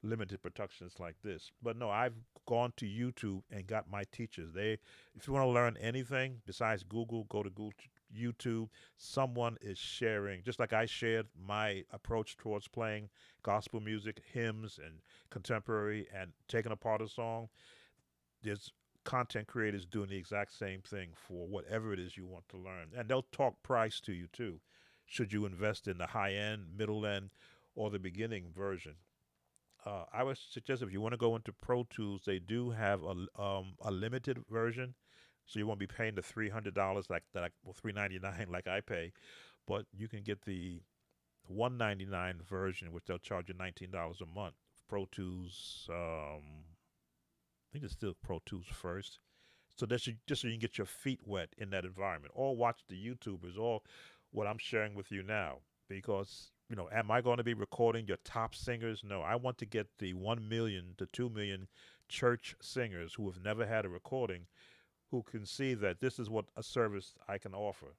limited productions like this. But no, I've gone to YouTube and got my teachers. If you want to learn anything besides Google, go to Google, YouTube. Someone is sharing, just like I shared my approach towards playing gospel music, hymns, and contemporary, and taking apart a song. There's content creators doing the exact same thing for whatever it is you want to learn. And they'll talk price to you too. Should you invest in the high end, middle end, or the beginning version? I would suggest if you want to go into Pro Tools, they do have a limited version, so you won't be paying the $300 like that, well, $399 like I pay, but you can get the $199 version, which they'll charge you $19 a month. Pro Tools, I think it's still Pro Tools first. So that just so you can get your feet wet in that environment, or watch the YouTubers, or what I'm sharing with you now. Because am I going to be recording your top singers? No, I want to get the 1 million to 2 million church singers who have never had a recording, who can see that this is what a service I can offer.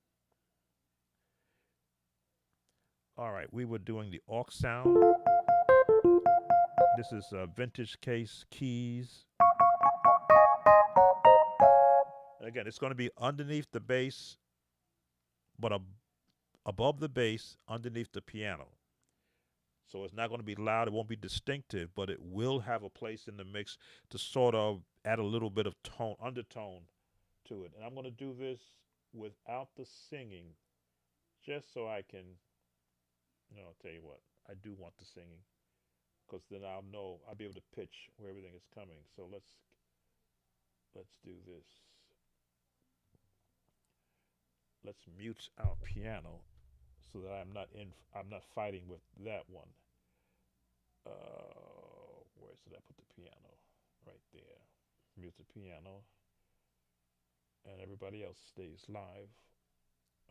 All right, we were doing the aux sound. This is vintage case keys. And again, it's going to be underneath the bass, but above the bass, underneath the piano. So it's not going to be loud. It won't be distinctive, but it will have a place in the mix to sort of add a little bit of tone, undertone to it. And I'm going to do this without the singing, just so I can, I'll tell you what, I do want the singing, because then I'll be able to pitch where everything is coming. So let's do this. Let's mute our piano so that I'm not fighting with that one. Where did I put the piano? Right there. Mute the piano, and everybody else stays live.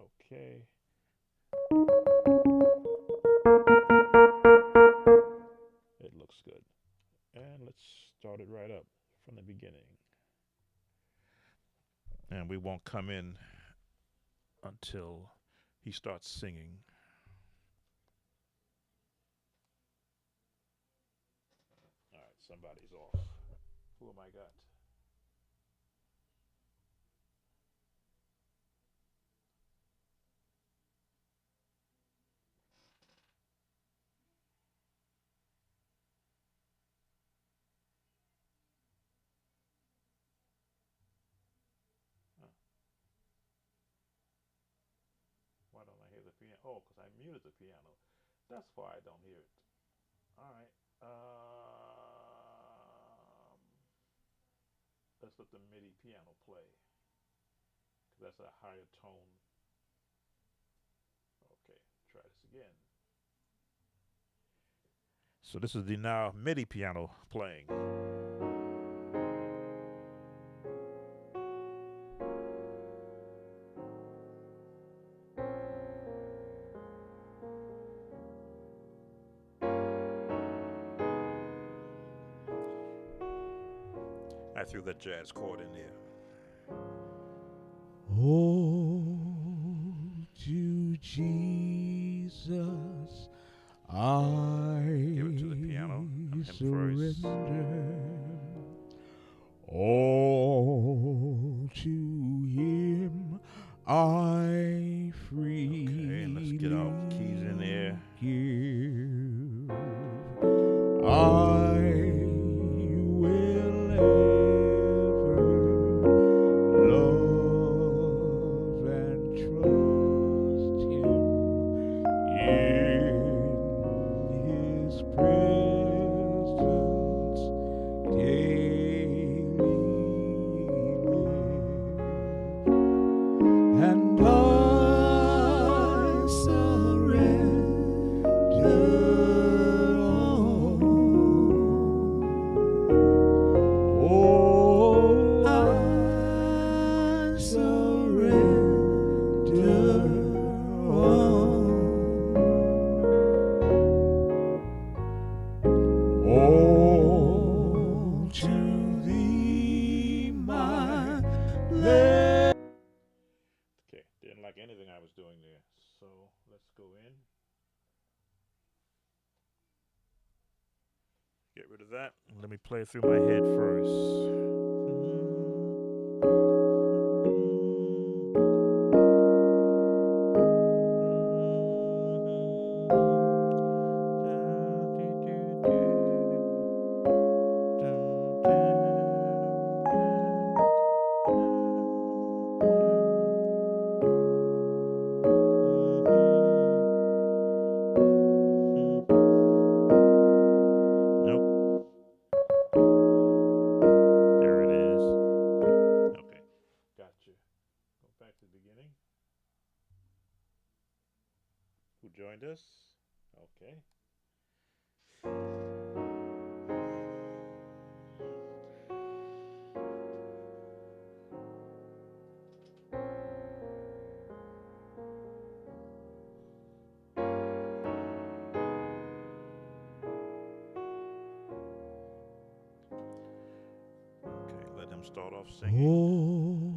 Okay. It looks good. And let's start it right up from the beginning. And we won't come in until he starts singing. All right, somebody's off. Who am I got? Huh. Why don't I hear the piano? Oh, because I muted the piano. That's why I don't hear it. All right. Let's let the MIDI piano play, because that's a higher tone. Okay, try this again. So this is the now MIDI piano playing. I threw that jazz chord in there. Oh, to Jesus I Give it to the piano. Him first. surrender. All to Him I freely Okay, and let's get our keys in there. give. I will ever love and trust Him in His presence daily live. And I surrender all. Oh, I surrender all. All to Thee, my blessed. Okay, didn't like anything I was doing there. So let's go in. Get rid of that. Let me play it through my head first. Nope. There it is. Okay. Gotcha. Go back to the beginning. Who joined us? Okay. Okay, let him start off singing. Oh,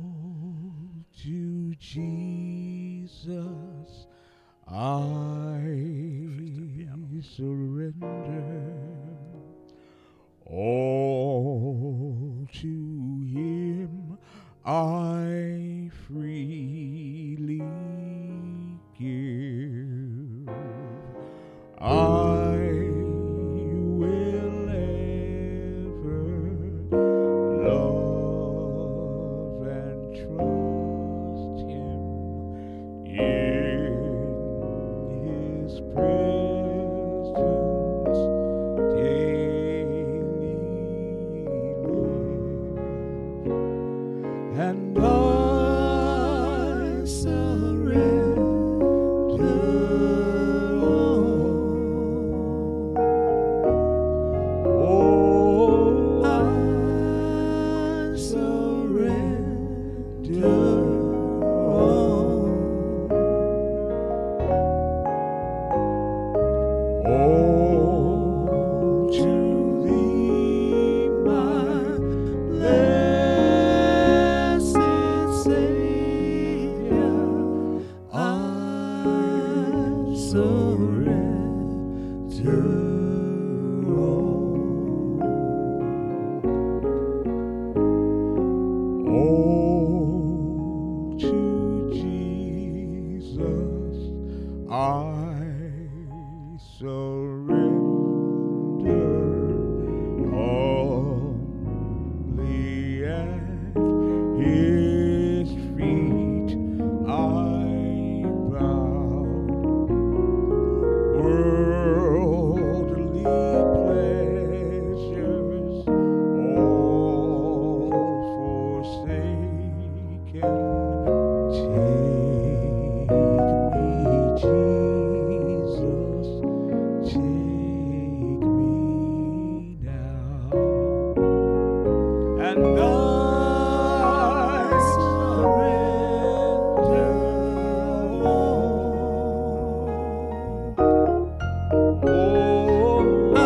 to Jesus I surrender. All to Him I freely give. I will ever love and trust Him in His presence daily live, and I surrender all. I surrender all to Thee, my blessed Savior. I surrender all to Jesus. I surrender humbly at His feet I bow. Worldly pleasures all forsaken, take me, Jesus, take me now, and I surrender all. I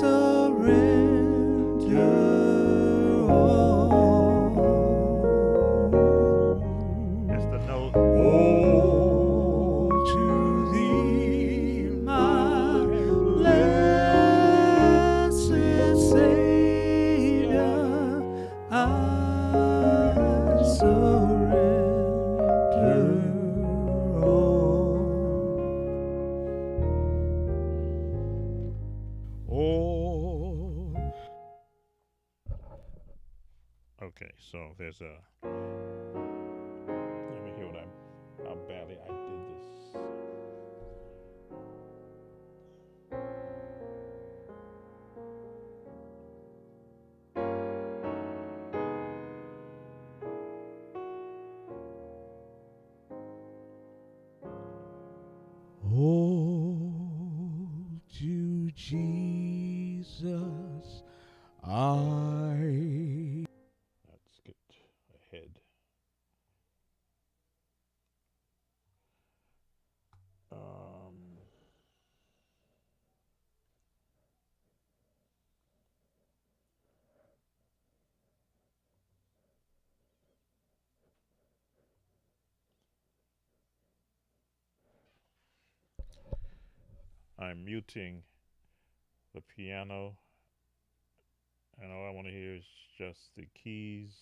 surrender It's the note. all to Thee, my blessed Savior. I surrender all. Okay, so there's a. Let me hear how badly I did this. Oh, to Jesus I. Let's get ahead. I'm muting the piano, and all I want to hear is just the keys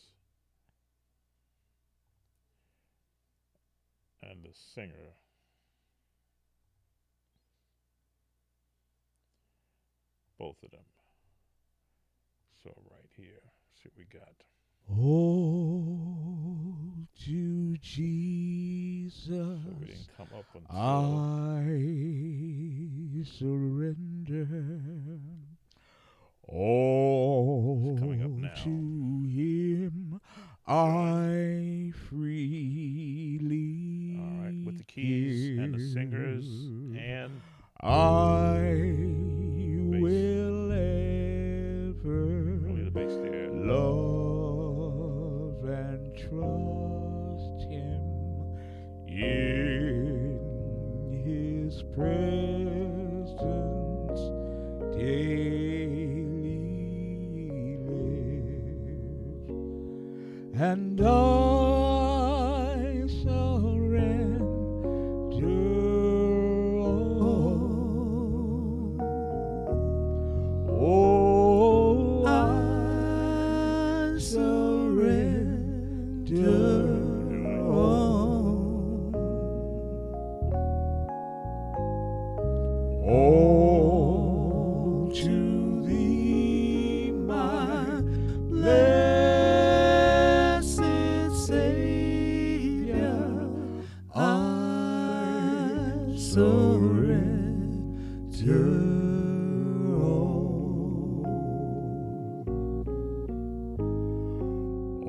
and the singer. Both of them. So right here, see what we got. Oh, to Jesus So we didn't come up until I surrender. All coming up now. to Him I freely All right, with the keys and the singers give. and I bass. will ever Only the bass there. love and trust Him in His presence daily live, and Oh, to thee, my blessed Savior, I surrender all.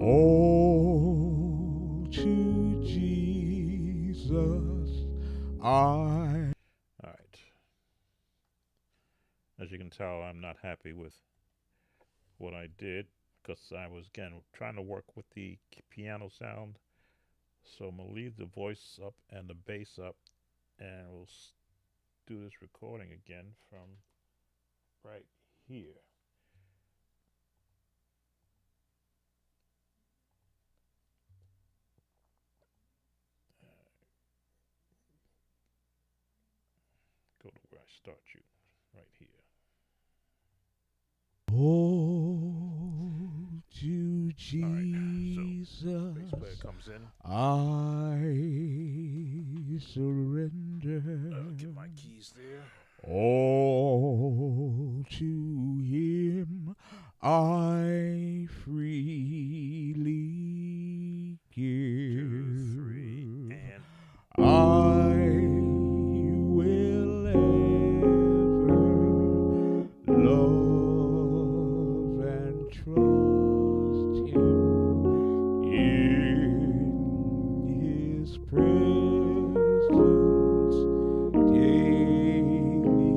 Oh, to Jesus, I. All right. As you can tell, I'm not happy with what I did because I was again trying to work with the piano sound. So I'm gonna leave the voice up and the bass up, and we'll do this recording again from right here. Go to where I start you, right here. Oh, to All right. Jesus, So bass player comes in. I surrender. Get my keys there. All to Him I freely give. 2, 3, and I will ever love and trust Him in His presence daily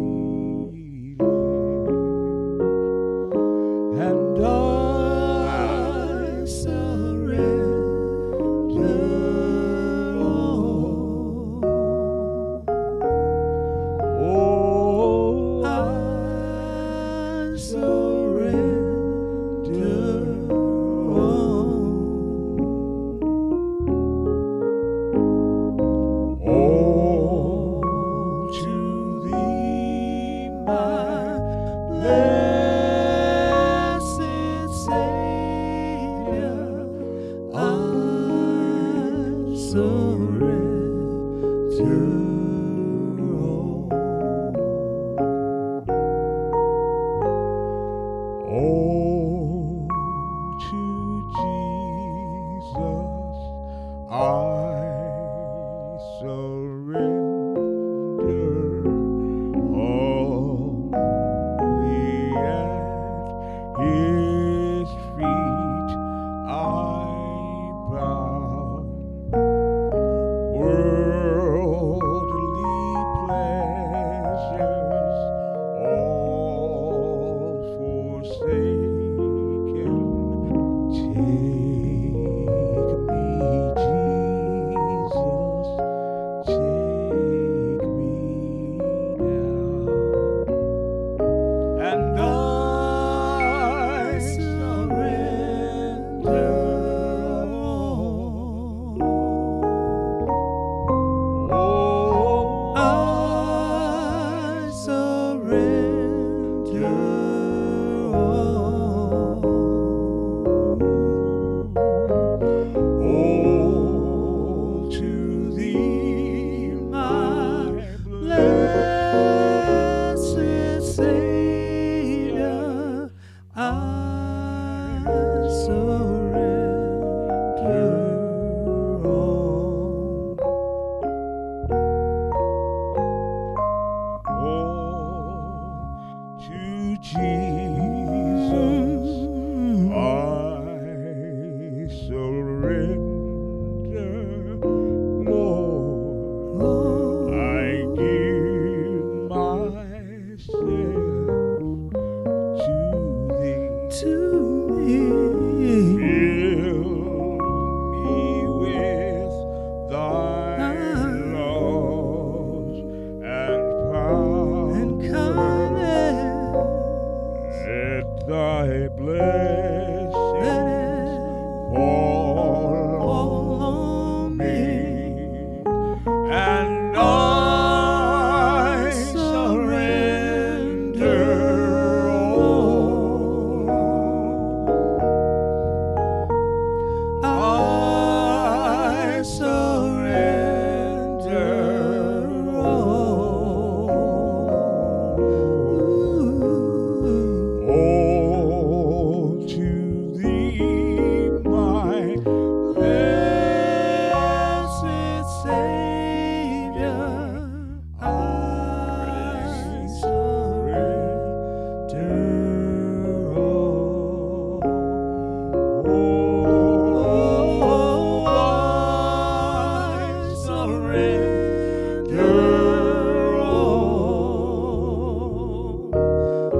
live. And I surrender all. Oh, I surrender all to Thee, my blessed Savior. I surrender all. Oh, to Jesus I surrender all. At His feet I bow. Worldly pleasures all forsaken. Take me, Jesus,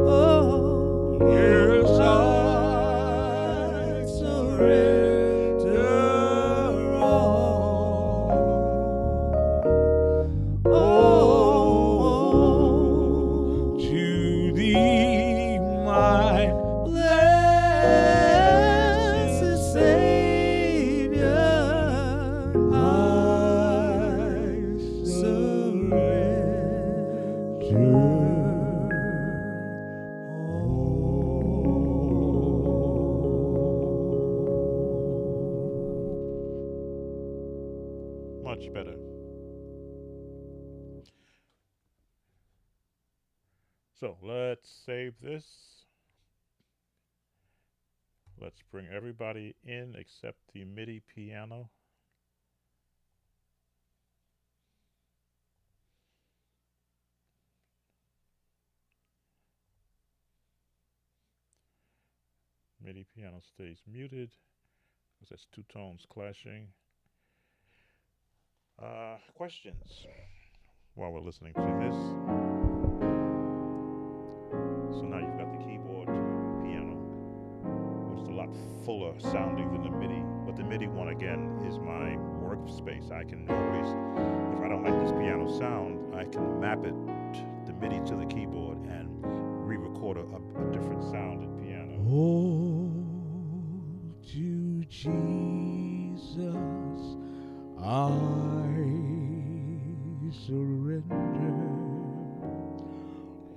all. Yes, I surrender all. Oh, to thee, my blessed Savior, I surrender all. Much better. So let's save this. Let's bring everybody in except the MIDI piano. MIDI piano stays muted because that's two tones clashing. Questions while we're listening to this. So now you've got the keyboard piano, which is a lot fuller sounding than the MIDI. But the MIDI one, again, is my workspace. I can always, if I don't like this piano sound, I can map it, the MIDI to the keyboard, and re-record a different sound in piano. Oh, to Jesus I surrender.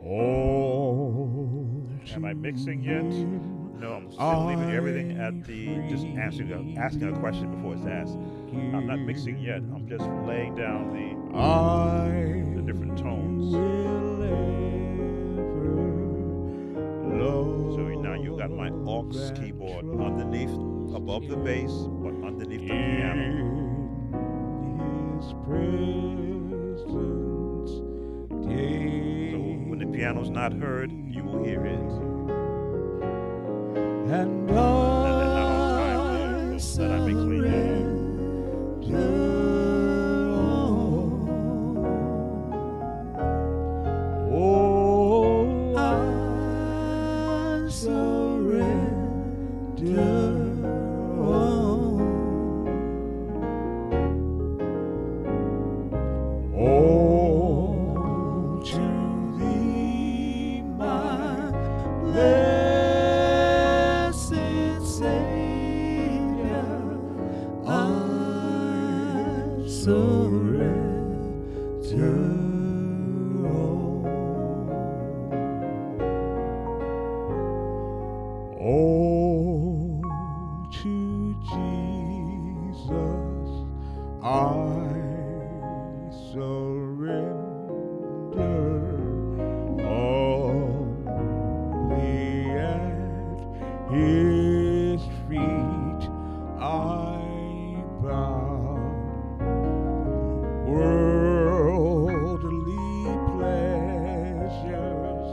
Oh, am I mixing yet? No, I'm still leaving everything at the, just asking a question before it's asked. I'm not mixing yet. I'm just laying down the different tones. So now you've got my aux keyboard underneath, above the bass, but underneath the piano. So when the piano's not heard, you will hear it. And they're not on time there, so that I may clean that up. Oh, I surrender all. Oh, to thee, my blessed Savior, I surrender all. Oh, to Jesus I surrender only at His feet I bow. Worldly pleasures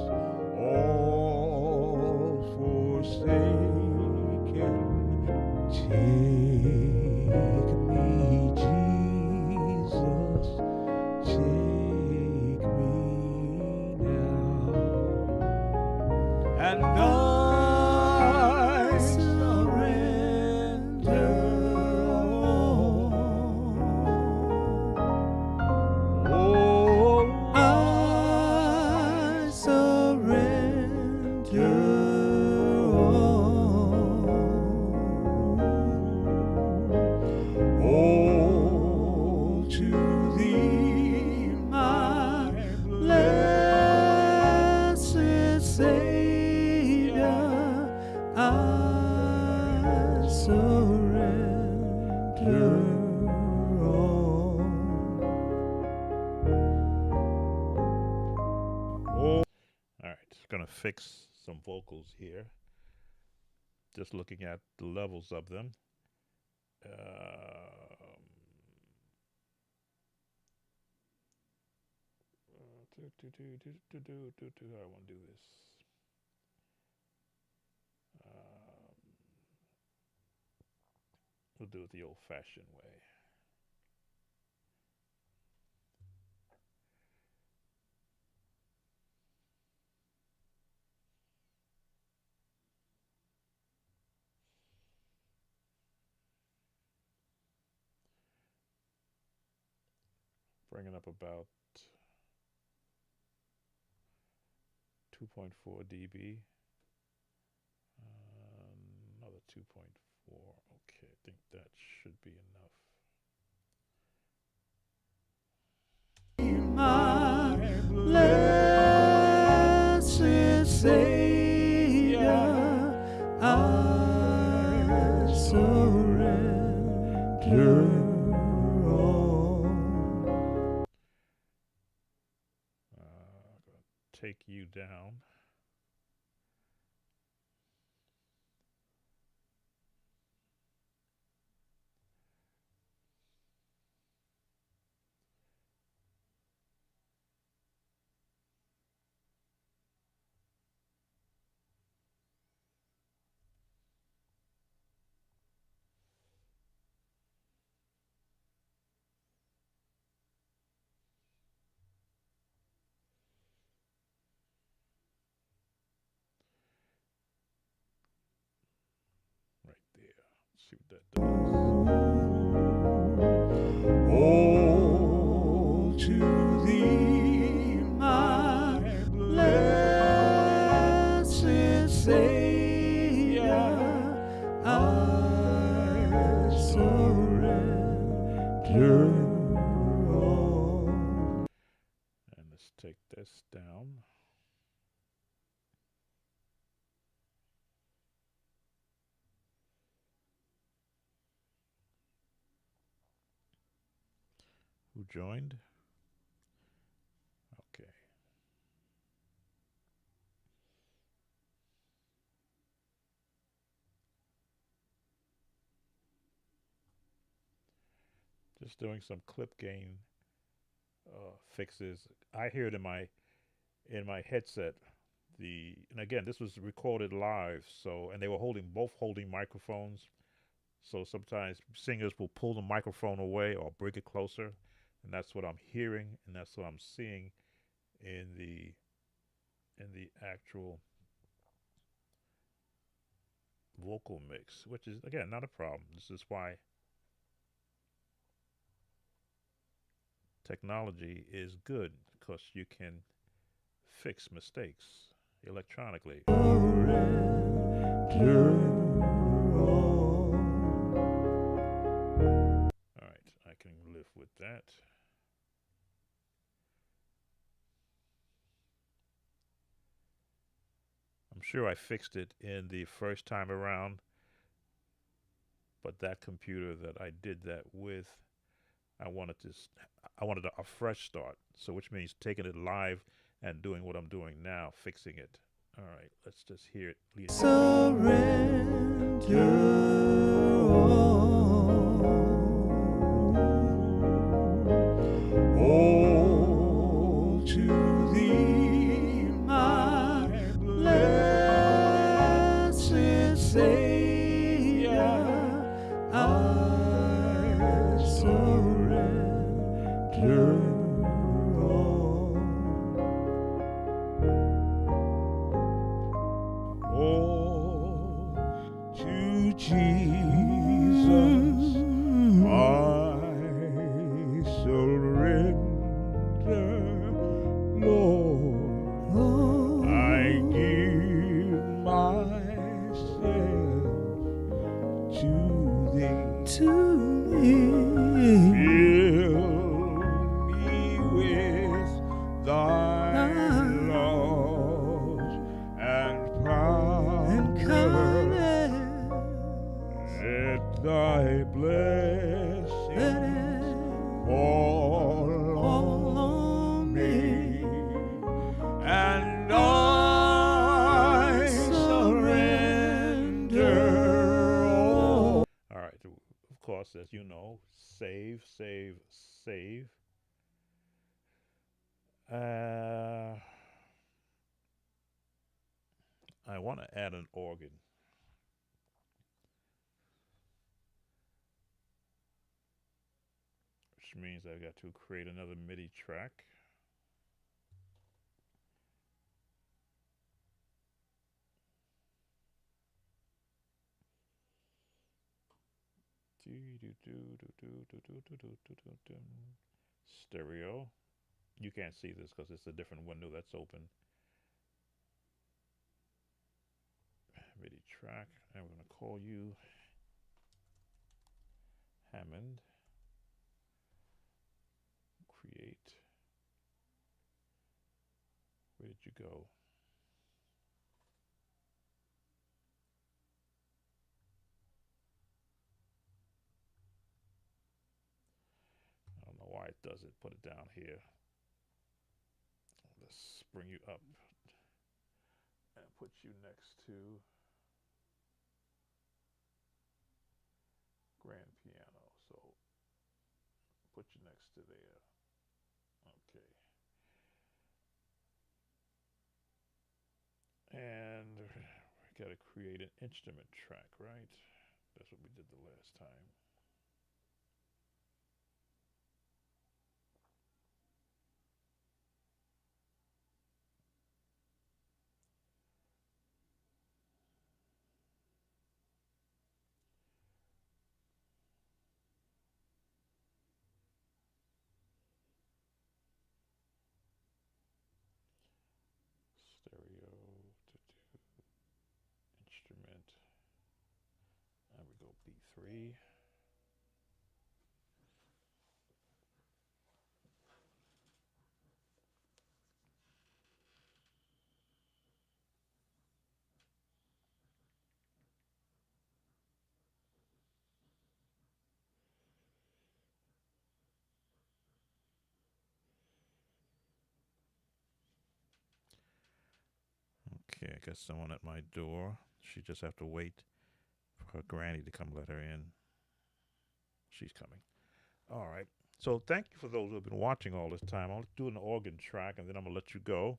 all forsaken, take me, Jesus, take me now. And I surrender all. Oh, I surrender all. Oh, to thee, my blessed Savior, I surrender all. All right, gonna fix some vocals here. Just looking at the levels of them. How do I want to do this? We'll do it the old-fashioned way. bringing up about 2.4 dB. Another 2.4. Okay, I think that should be enough. My blessed Savior, I surrender all. Take you down. Right there. Let's see what that does. Oh, to thee, my blessed Savior, I surrender all. And let's take this down. Who joined? Okay. Just doing some clip gain fixes. I hear it in my headset. And again, this was recorded live, so and they were holding microphones. So sometimes singers will pull the microphone away or bring it closer, and that's what I'm hearing, and that's what I'm seeing in the actual vocal mix, which is again not a problem. This is why technology is good because you can fix mistakes electronically. All right, I can live with that. I'm sure I fixed it in the first time around, but that computer that I did that with, I wanted to, I wanted a fresh start. So, which means taking it live and doing what I'm doing now, fixing it. All right, let's just hear it. Surrender all. Oh, to thee, my blessed Savior, I surrender all. Oh, to Jesus I surrender, Lord. I give myself to thee. Fill me with thy love and power. Let thy blessings fall on me, and I surrender all. All right, of course, as you know, save, save, save. I want to add an organ, which means I've got to create another MIDI track. stereo. You can't see this because it's a different window that's open. MIDI track. And we're going to call you Hammond. Create. Where did you go? I don't know why it does it. Put it down here. Let's bring you up and put you next to grand piano. So put you next to there. Okay. And we got to create an instrument track, right? That's what we did the last time. Stereo to do instrument. And we go B3. Okay, I got someone at my door. She just have to wait for her granny to come let her in. She's coming. All right. So thank you for those who have been watching all this time. I'll do an organ track and then I'm gonna let you go.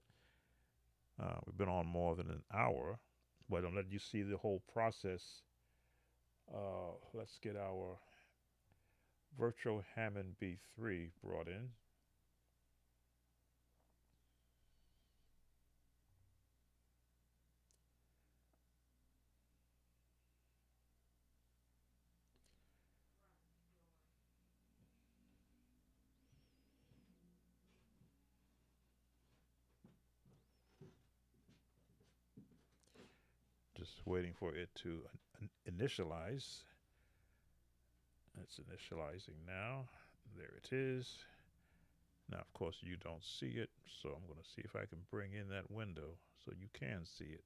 We've been on more than an hour, but I'm letting you see the whole process. Let's get our Virtual Hammond B3 brought in. Just waiting for it to initialize. It's initializing now. There it is. Now, of course, you don't see it, so I'm going to see if I can bring in that window so you can see it.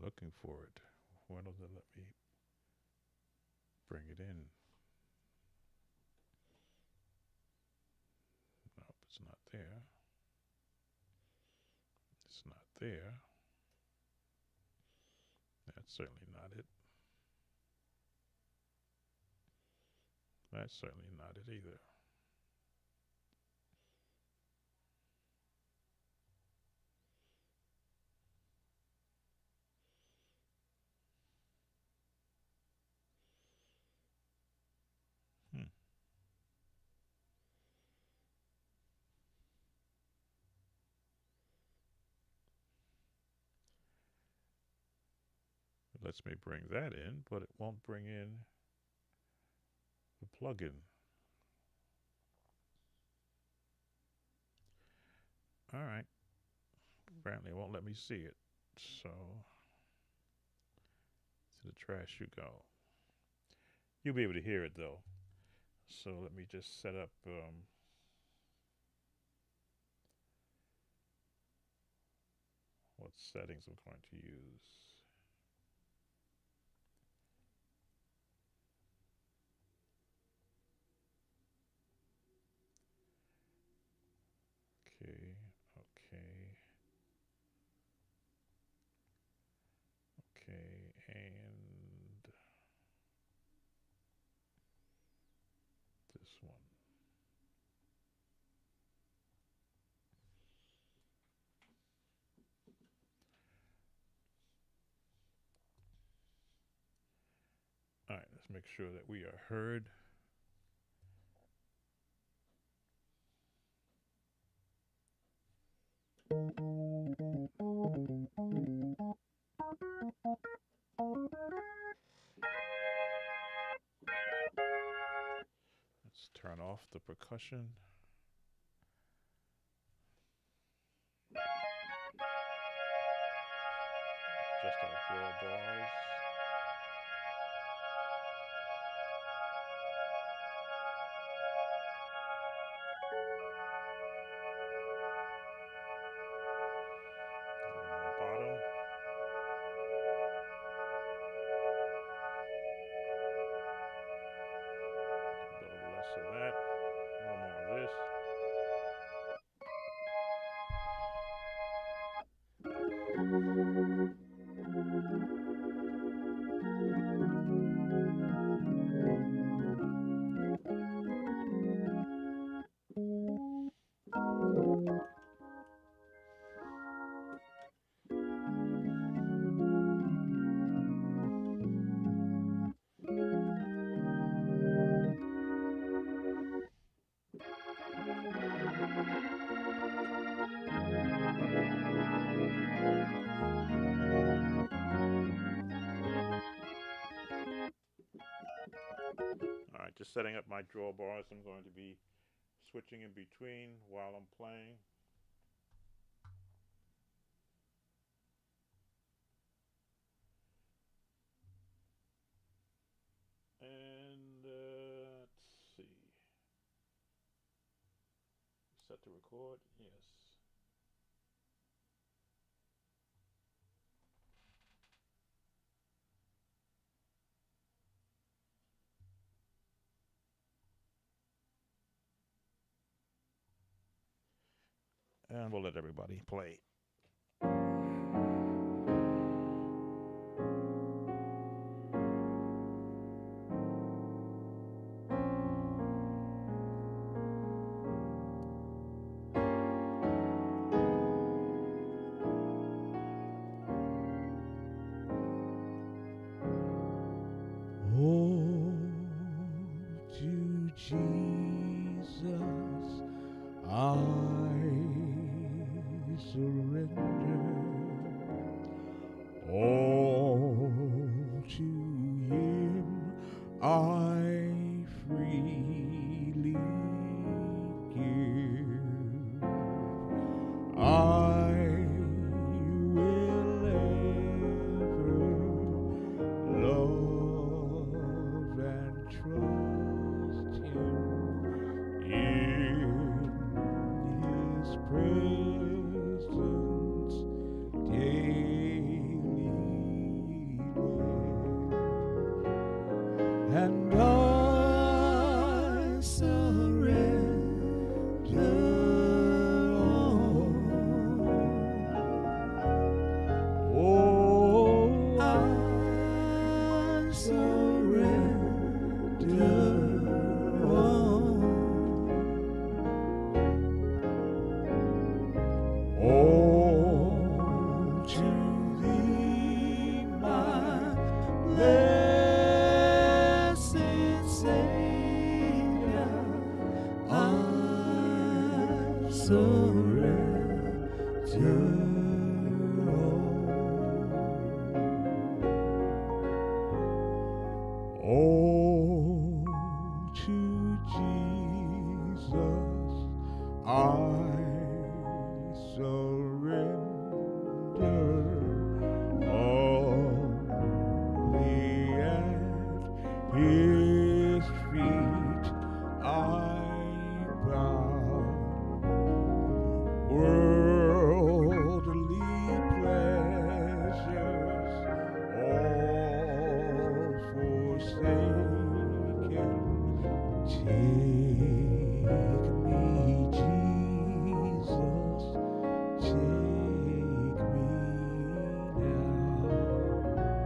Looking for it. Why don't they let me bring it in? Nope, it's not there. It's not there. That's certainly not it. That's certainly not it either. Hmm. It lets me bring that in, but it won't bring in the plugin. All right. Apparently, it won't let me see it. So, to the trash you go. You'll be able to hear it though. So let me just set up what settings I'm going to use. Okay, and this one. All right, let's make sure that we are heard. Let's turn off the percussion. Just our draw bars. Bottom. A little less of that. A little more of this. All right, just setting up my draw bars. I'm going to be switching in between while I'm playing. And let's see. Set to record. Yes. And we'll let everybody play. Oh, to Jesus I surrender. All to Him I freely give. I will ever love and trust Him in His presence daily live. And I surrender all. Oh, I surrender all to Thee, my blessed Savior. I surrender all to Jesus. I surrender only at His feet I bow. Worldly pleasures all forsaken, take me, Jesus, take me now.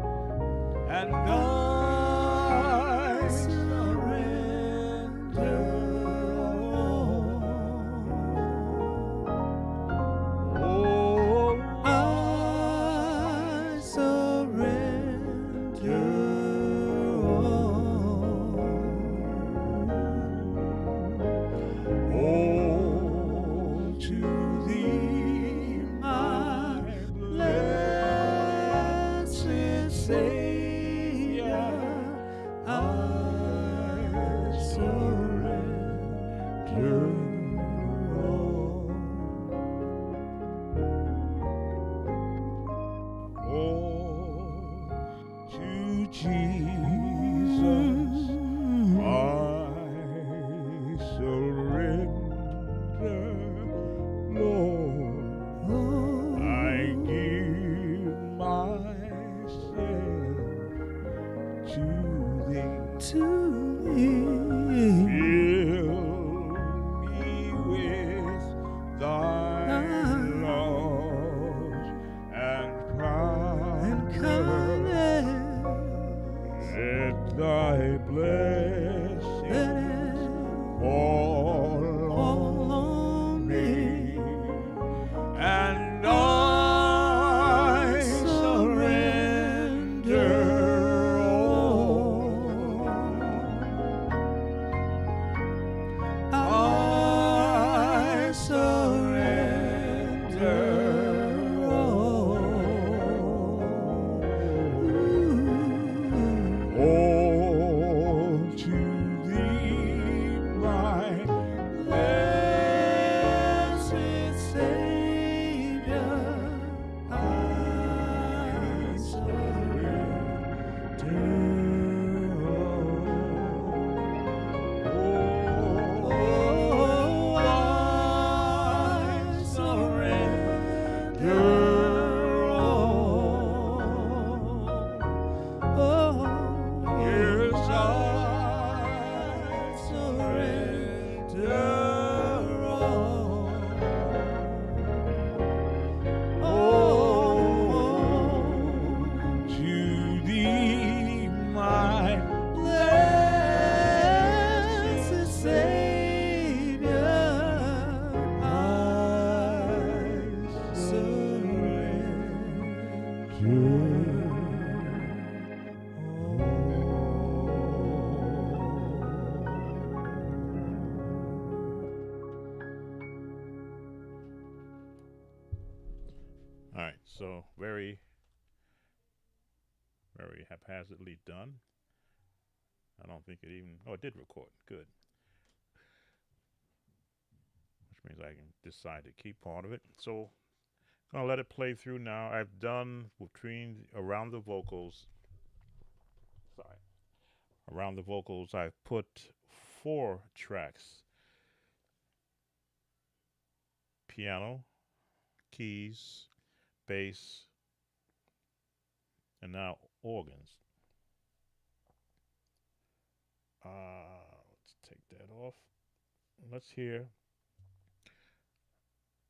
right, so very haphazardly done. I don't think it even. Oh, it did record. Good, which means I can decide to keep part of it. So I'm gonna let it play through now. I've done between around the vocals. Sorry, around the vocals, I've put 4 tracks: piano, keys, bass, and now organs. Let's take that off. Let's hear.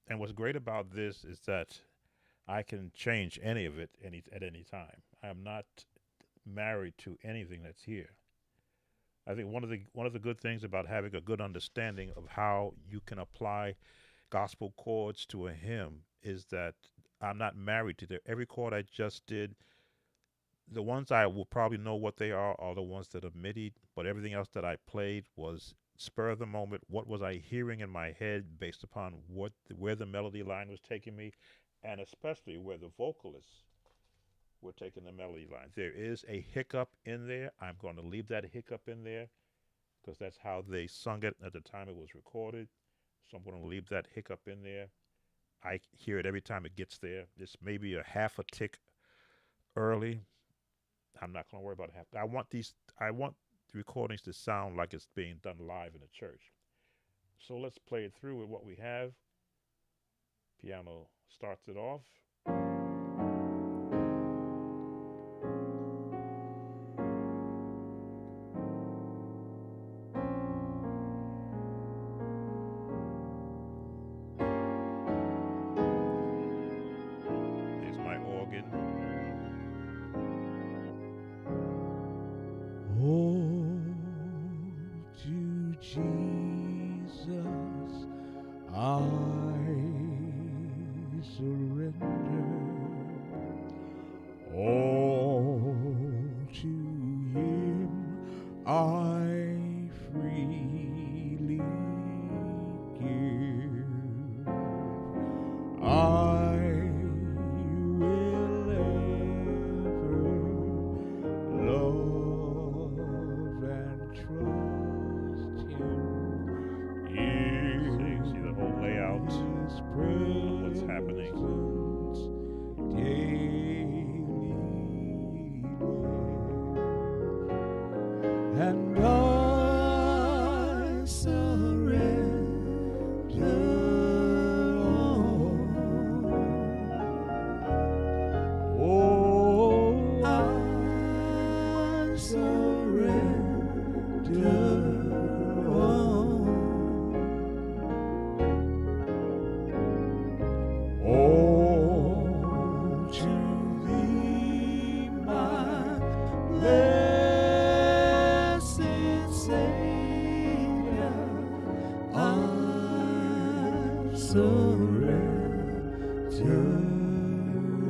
And what's great about this is that I can change any of it at any time. I am not married to anything that's here. I think one of the good things about having a good understanding of how you can apply gospel chords to a hymn is that I'm not married to every chord I just did. The ones I will probably know what they are the ones that are MIDI, but everything else that I played was spur of the moment. What was I hearing in my head based upon where the melody line was taking me, and especially where the vocalists were taking the melody line. There is a hiccup in there. I'm going to leave that hiccup in there because that's how they sung it at the time it was recorded. So I'm going to leave that hiccup in there. I hear it every time it gets there. It's maybe a half a tick early. I'm not going to worry about half. I want the recordings to sound like it's being done live in a church. So let's play it through with what we have. Piano starts it off. There's my organ. Oh, to Jesus I surrender. All to Him I freely give. I will ever love and trust Him. See the whole layout of what's happening. Daily live. And I surrender all. Oh, I surrender all. All to Thee, my blessed Savior, I surrender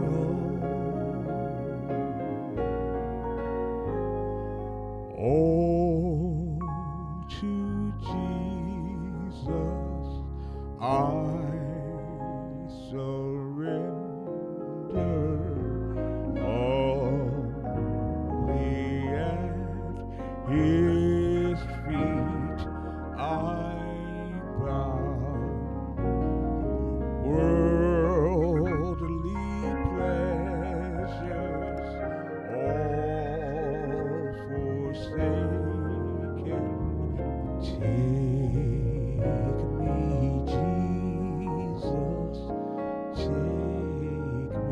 all. All to Jesus I surrender, humbly at His feet I bow. Worldly pleasures all forsaken, take me, Jesus, take me now.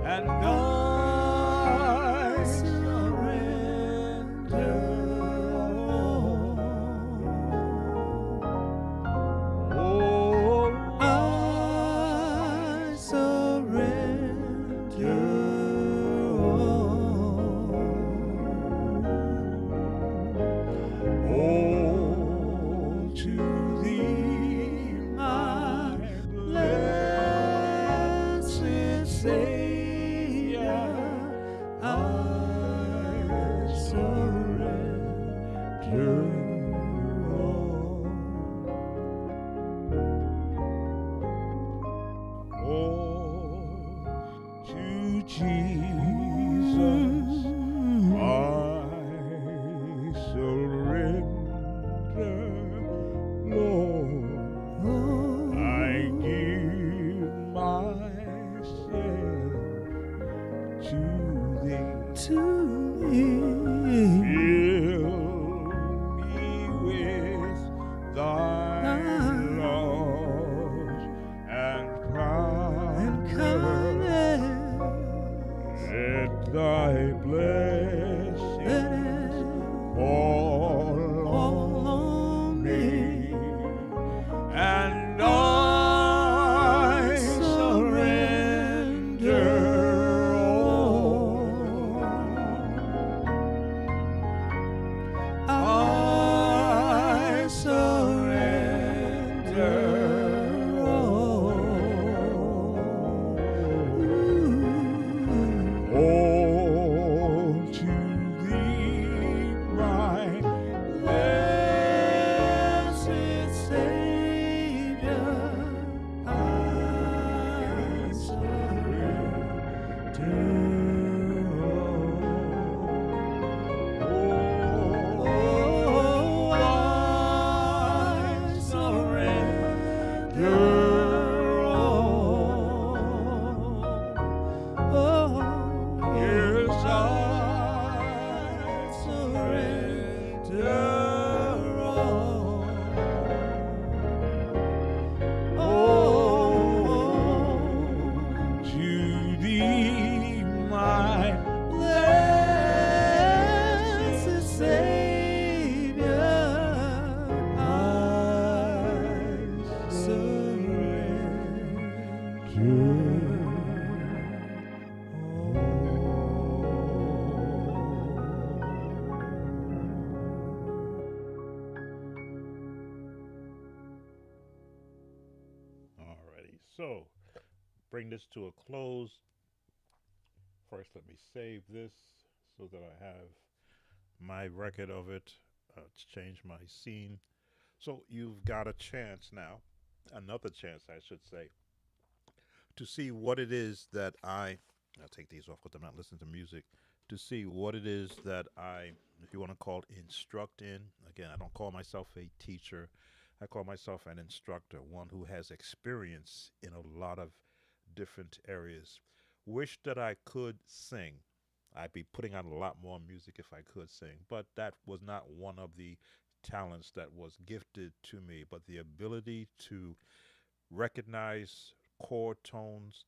And I surrender all. Oh, I surrender all to Thee, my blessed Savior, I surrender all. So, bring this to a close. First, let me save this so that I have my record of it. Let's change my scene. So, you've got a chance now, another chance, I should say, to see what it is that I'll take these off because I'm not listening to music, to see what it is that I, if you want to call it instruct in. Again, I don't call myself a teacher. I call myself an instructor, one who has experience in a lot of different areas. Wish that I could sing. I'd be putting out a lot more music if I could sing, but that was not one of the talents that was gifted to me. But the ability to recognize chord tones,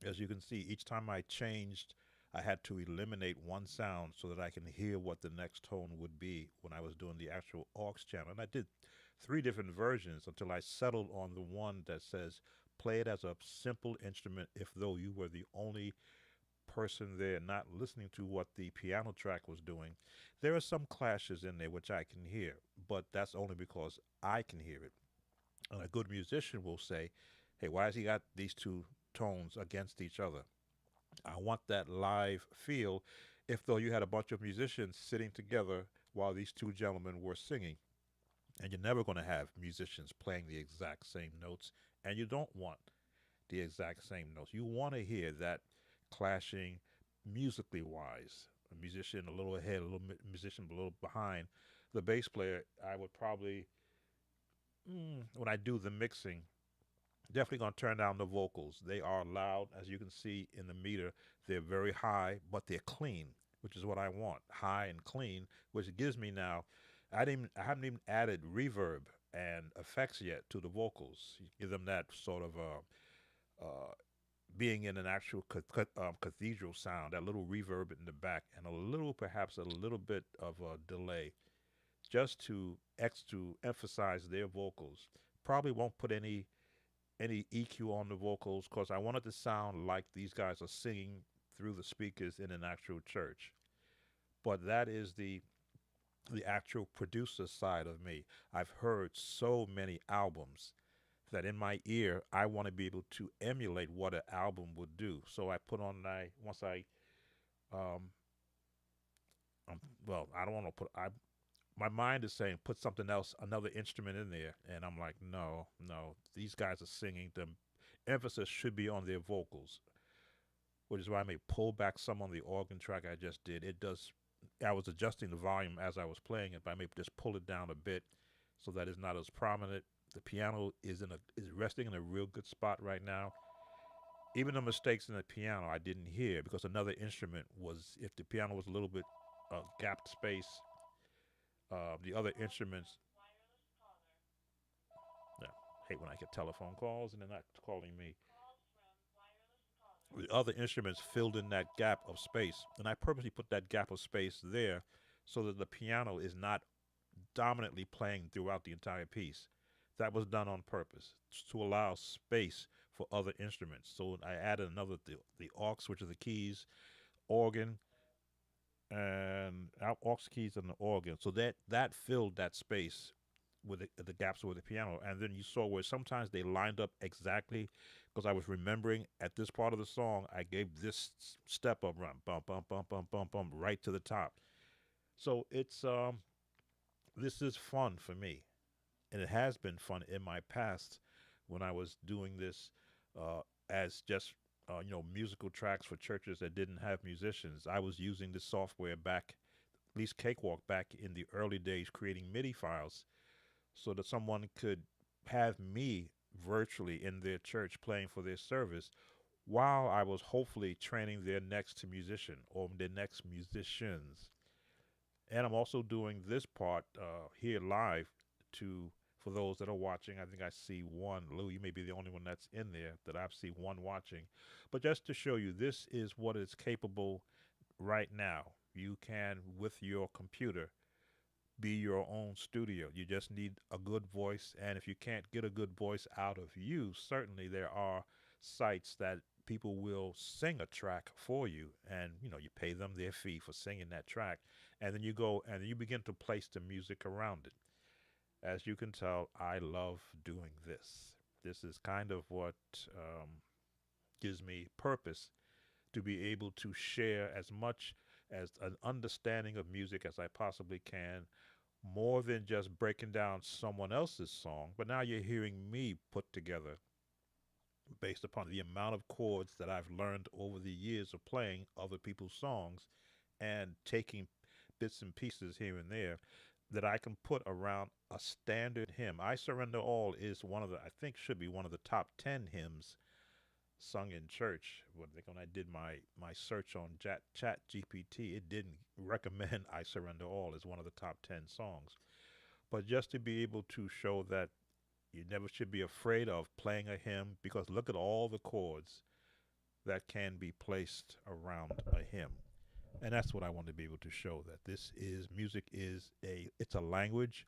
as you can see, each time I changed, I had to eliminate one sound so that I can hear what the next tone would be when I was doing the actual aux channel. And I did three different versions until I settled on the one that says play it as a simple instrument if though you were the only person there not listening to what the piano track was doing. There are some clashes in there which I can hear, but that's only because I can hear it. And a good musician will say, hey, why has he got these two tones against each other? I want that live feel if though you had a bunch of musicians sitting together while these two gentlemen were singing. And you're never going to have musicians playing the exact same notes, and you don't want the exact same notes. You want to hear that clashing musically wise. A musician a little ahead, a little musician a little behind. The bass player, I would probably, when I do the mixing, definitely going to turn down the vocals. They are loud, as you can see in the meter. They're very high, but they're clean, which is what I want. High and clean, which gives me now. I haven't even added reverb and effects yet to the vocals. You give them that sort of being in an actual cathedral sound, that little reverb in the back, and a little, perhaps a little bit of a delay, just to emphasize their vocals. Probably won't put any EQ on the vocals because I want it to sound like these guys are singing through the speakers in an actual church. But that is the actual producer side of me. I've heard so many albums that in my ear I want to be able to emulate what an album would do. So I put on my once I um, well, I don't want to put I my mind is saying put something else, another instrument in there, and I'm like, no, no, these guys are singing. The emphasis should be on their vocals, which is why I may pull back some on the organ track I just did. It does. I was adjusting the volume as I was playing it, but I may just pull it down a bit so that it's not as prominent. The piano is resting in a real good spot right now. Even the mistakes in the piano I didn't hear because another instrument was, if the piano was a little bit gapped space, the other instruments. Yeah, hate when I get telephone calls and they're not calling me. The other instruments filled in that gap of space, and I purposely put that gap of space there so that the piano is not dominantly playing throughout the entire piece. That was done on purpose to allow space for other instruments. So I added another the aux, which are the keys, organ, and aux keys and the organ. So that filled that space with the gaps with the piano. And then you saw where sometimes they lined up exactly because I was remembering at this part of the song, I gave this step up run, bump, bump, bump, bump, bump, bump, right to the top. So it's this is fun for me, and it has been fun in my past when I was doing this as just musical tracks for churches that didn't have musicians. I was using this software back, at least Cakewalk, back in the early days, creating MIDI files so that someone could have me virtually in their church playing for their service while I was hopefully training their next musician or their next musicians. And I'm also doing this part here live to for those that are watching. I think I see one. Lou, you may be the only one that's in there that I see one watching. But just to show you, this is what is capable right now. You can, with your computer, be your own studio. You just need a good voice. And if you can't get a good voice out of you, certainly there are sites that people will sing a track for you, and you pay them their fee for singing that track, and then you go and you begin to place the music around it. As you can tell, I love doing this. This is kind of what um, gives me purpose to be able to share as much as an understanding of music as I possibly can, more than just breaking down someone else's song. But now you're hearing me put together based upon the amount of chords that I've learned over the years of playing other people's songs and taking bits and pieces here and there that I can put around a standard hymn. I Surrender All is one of the, I think, should be one of the top 10 hymns sung in church. When I did my search on Chat GPT, it didn't recommend I Surrender All as one of the top 10 songs. But just to be able to show that you never should be afraid of playing a hymn, because look at all the chords that can be placed around a hymn. And that's what I want to be able to show, that this is music is a it's a language.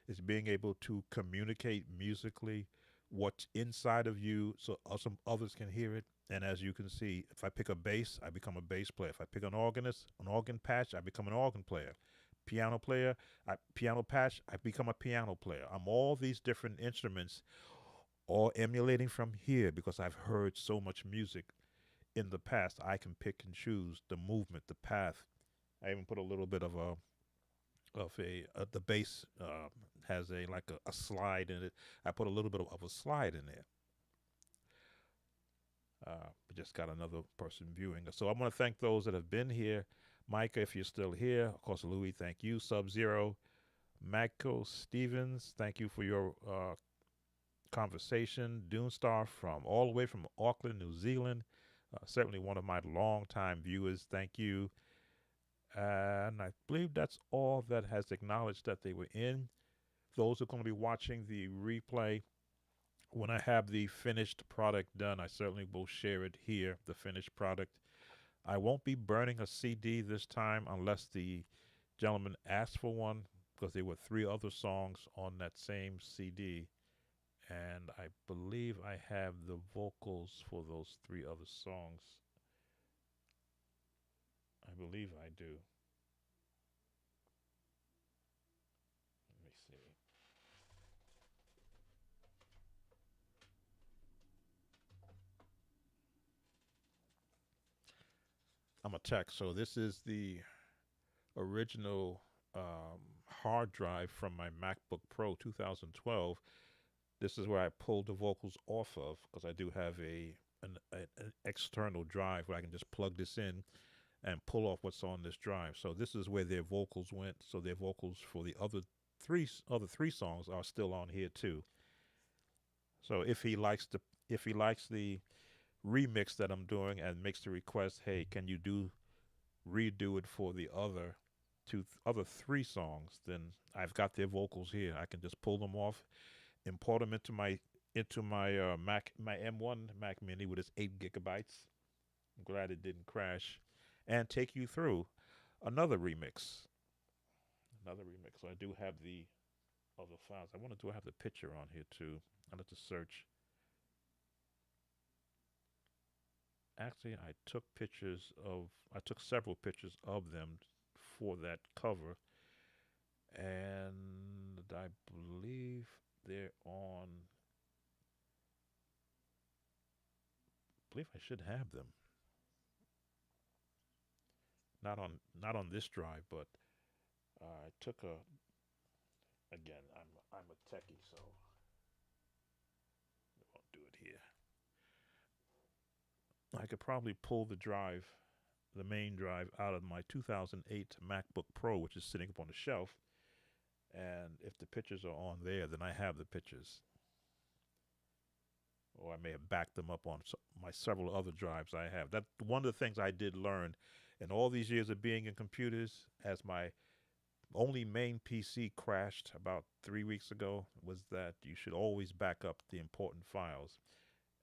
It's being able to communicate musically what's inside of you so some others can hear it. And as you can see, if I pick a bass, I become a bass player. If I pick an organist, an organ patch, I become an organ player. Piano patch, I become a piano player. I'm all these different instruments, all emulating from here because I've heard so much music in the past. I can pick and choose the movement, the path. I even put a little bit of a the bass has a like a slide in it. I put a little bit of a slide in there. We just got another person viewing. So I want to thank those that have been here. Micah, if you're still here. Of course, Louis, thank you. Sub Zero, Mako Stevens, thank you for your conversation. Doonstar from all the way from Auckland, New Zealand. Certainly one of my longtime viewers. Thank you. And I believe that's all that has acknowledged that they were in. Those who are going to be watching the replay, when I have the finished product done, I certainly will share it here, the finished product. I won't be burning a CD this time unless the gentleman asked for one, because there were 3 other songs on that same CD. And I believe I have the vocals for those 3 other songs. I believe I do. Let me see. I'm a tech, so this is the original hard drive from my MacBook Pro 2012. This is where I pulled the vocals off of, because I do have an external drive where I can just plug this in and pull off what's on this drive. So this is where their vocals went. So their vocals for the other three songs are still on here too. So if he likes the remix that I'm doing and makes the request, hey, can you redo it for the other 3 songs, then I've got their vocals here. I can just pull them off, import them into my Mac, my M1 Mac Mini with its 8 GB. I'm glad it didn't crash, and take you through another remix. Another remix. So I do have the other files. I wanted to have the picture on here too. I had to search. Actually, I took several pictures of them for that cover, and I believe they're on. I believe I should have them. Not on this drive, but I took a. Again, I'm a techie, so I won't do it here. I could probably pull the main drive, out of my 2008 MacBook Pro, which is sitting up on the shelf. And if the pictures are on there, then I have the pictures. Or I may have backed them up on my several other drives I have. That one of the things I did learn in all these years of being in computers, as my only main PC crashed about 3 weeks ago, was that you should always back up the important files.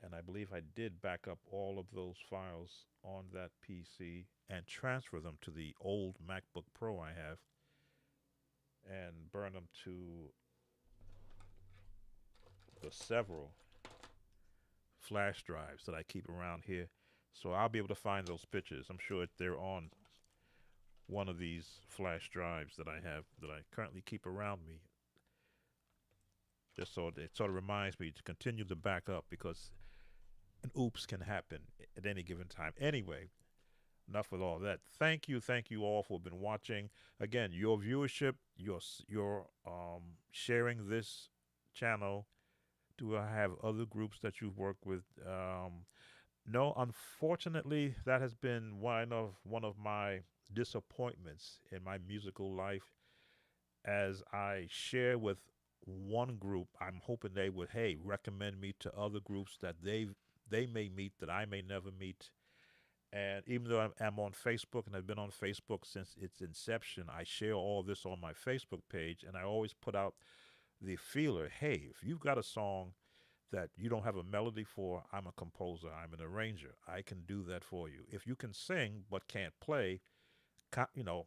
And I believe I did back up all of those files on that PC and transfer them to the old MacBook Pro I have, and burn them to the several flash drives that I keep around here. So I'll be able to find those pictures. I'm sure they're on one of these flash drives that I have, that I currently keep around me. Just so it sort of reminds me to continue to back up because an oops can happen at any given time. Anyway, enough with all that. Thank you all for been watching. Again, your viewership, your sharing this channel. Do I have other groups that you've worked with? No, unfortunately, that has been one of my disappointments in my musical life. As I share with one group, I'm hoping they would, hey, recommend me to other groups that they may meet that I may never meet. And even though I'm on Facebook and I've been on Facebook since its inception, I share all this on my Facebook page, and I always put out the feeler, hey, if you've got a song that you don't have a melody for, I'm a composer, I'm an arranger. I can do that for you. If you can sing but can't play, you know,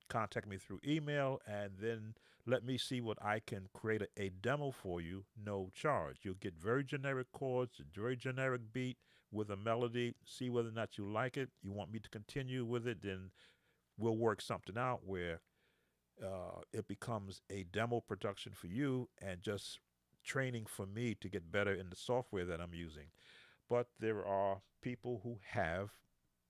contact me through email and then let me see what I can create a demo for you, no charge. You'll get very generic chords, a very generic beat with a melody. See whether or not you like it. You want me to continue with it, then we'll work something out where it becomes a demo production for you and just training for me to get better in the software that I'm using. But there are people who have,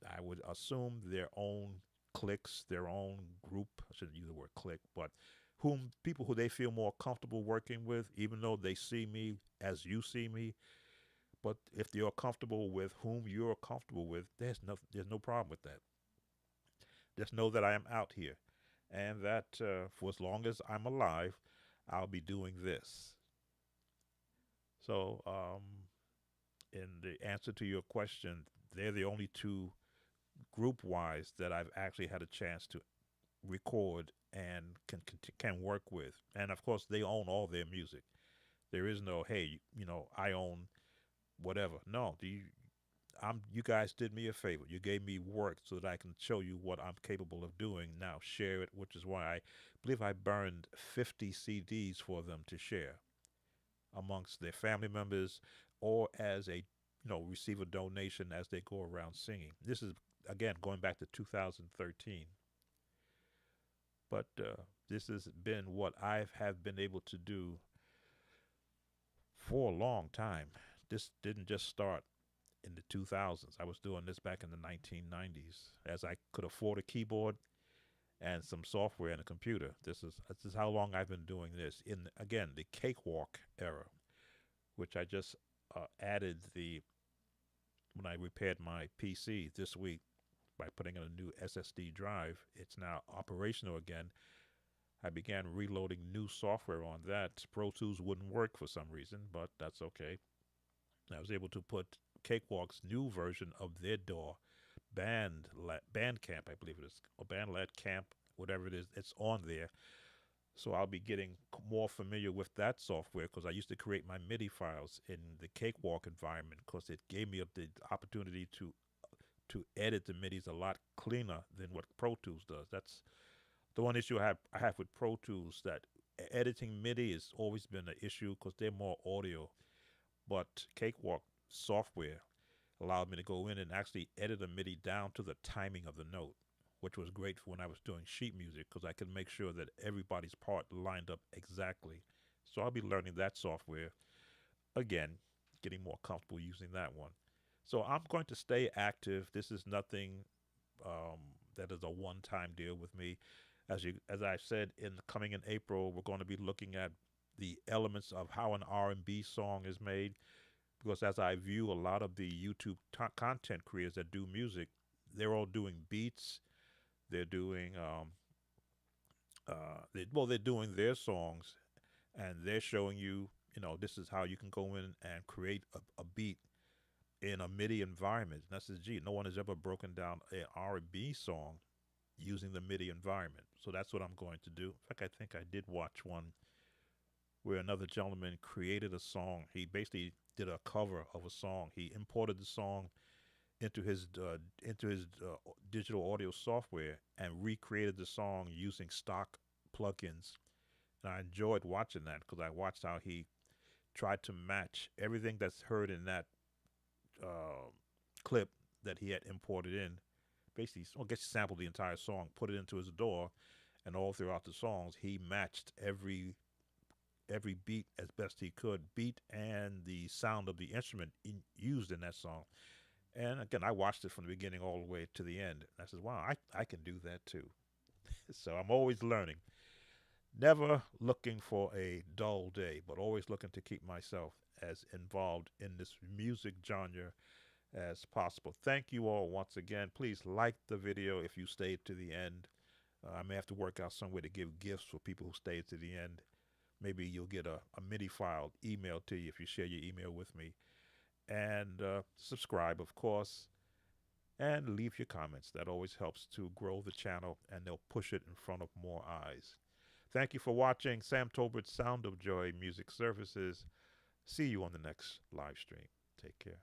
I would assume, their own cliques, their own group. I shouldn't use the word clique, but whom people who they feel more comfortable working with, even though they see me as you see me. But if you're comfortable with whom you're comfortable with, there's no problem with that. Just know that I am out here, and that for as long as I'm alive, I'll be doing this. So, in the answer to your question, they're the only two group wise that I've actually had a chance to record and can work with. And of course, they own all their music. There is no, hey, I own whatever. No, you guys did me a favor. You gave me work so that I can show you what I'm capable of doing. Now share it, which is why I believe I burned 50 CDs for them to share amongst their family members or as a receive a donation as they go around singing. This is again going back to 2013, but this has been what I have been able to do for a long time. This didn't just start in the 2000s. I was doing this back in the 1990s as I could afford a keyboard and some software and a computer. This is how long I've been doing this in again the cakewalk era, which I just added the when I repaired my PC this week by putting in a new SSD drive. It's now operational again. I began reloading new software on that. Pro Tools wouldn't work for some reason, but that's okay. I was able to put Cakewalk's new version of their DAW, Bandcamp, I believe it is, or Bandlab Camp, whatever it is, it's on there. So I'll be getting more familiar with that software because I used to create my MIDI files in the Cakewalk environment because it gave me the opportunity to edit the MIDIs a lot cleaner than what Pro Tools does. That's the one issue I have with Pro Tools, that editing MIDI has always been an issue because they're more audio. But Cakewalk software allowed me to go in and actually edit a MIDI down to the timing of the note, which was great for when I was doing sheet music because I could make sure that everybody's part lined up exactly. So I'll be learning that software again, getting more comfortable using that one. So I'm going to stay active. This is nothing um, that is a one-time deal with me. As I said, in coming in April, we're going to be looking at the elements of how an R&B song is made. Because as I view a lot of the YouTube content creators that do music, they're all doing beats. They're doing they're doing their songs, and they're showing you, this is how you can go in and create a beat in a MIDI environment. And I says, gee, no one has ever broken down an R&B song using the MIDI environment. So that's what I'm going to do. In fact, I think I did watch one where another gentleman created a song. He basically did a cover of a song. He imported the song into his digital audio software and recreated the song using stock plugins. And I enjoyed watching that because I watched how he tried to match everything that's heard in that uh, clip that he had imported in. Basically, I guess he sampled the entire song, put it into his DAW, and all throughout the songs, he matched every every beat as best he could, beat and the sound of the instrument used in that song. And again, I watched it from the beginning all the way to the end. And I said, wow, I can do that too. So I'm always learning, never looking for a dull day, but always looking to keep myself as involved in this music genre as possible. Thank you all once again. Please like the video if you stayed to the end. I may have to work out some way to give gifts for people who stayed to the end. Maybe you'll get a MIDI file emailed to you if you share your email with me. And subscribe, of course, and leave your comments. That always helps to grow the channel and they'll push it in front of more eyes. Thank you for watching Sam Tolbert's Sound of Joy Music Services. See you on the next live stream. Take care.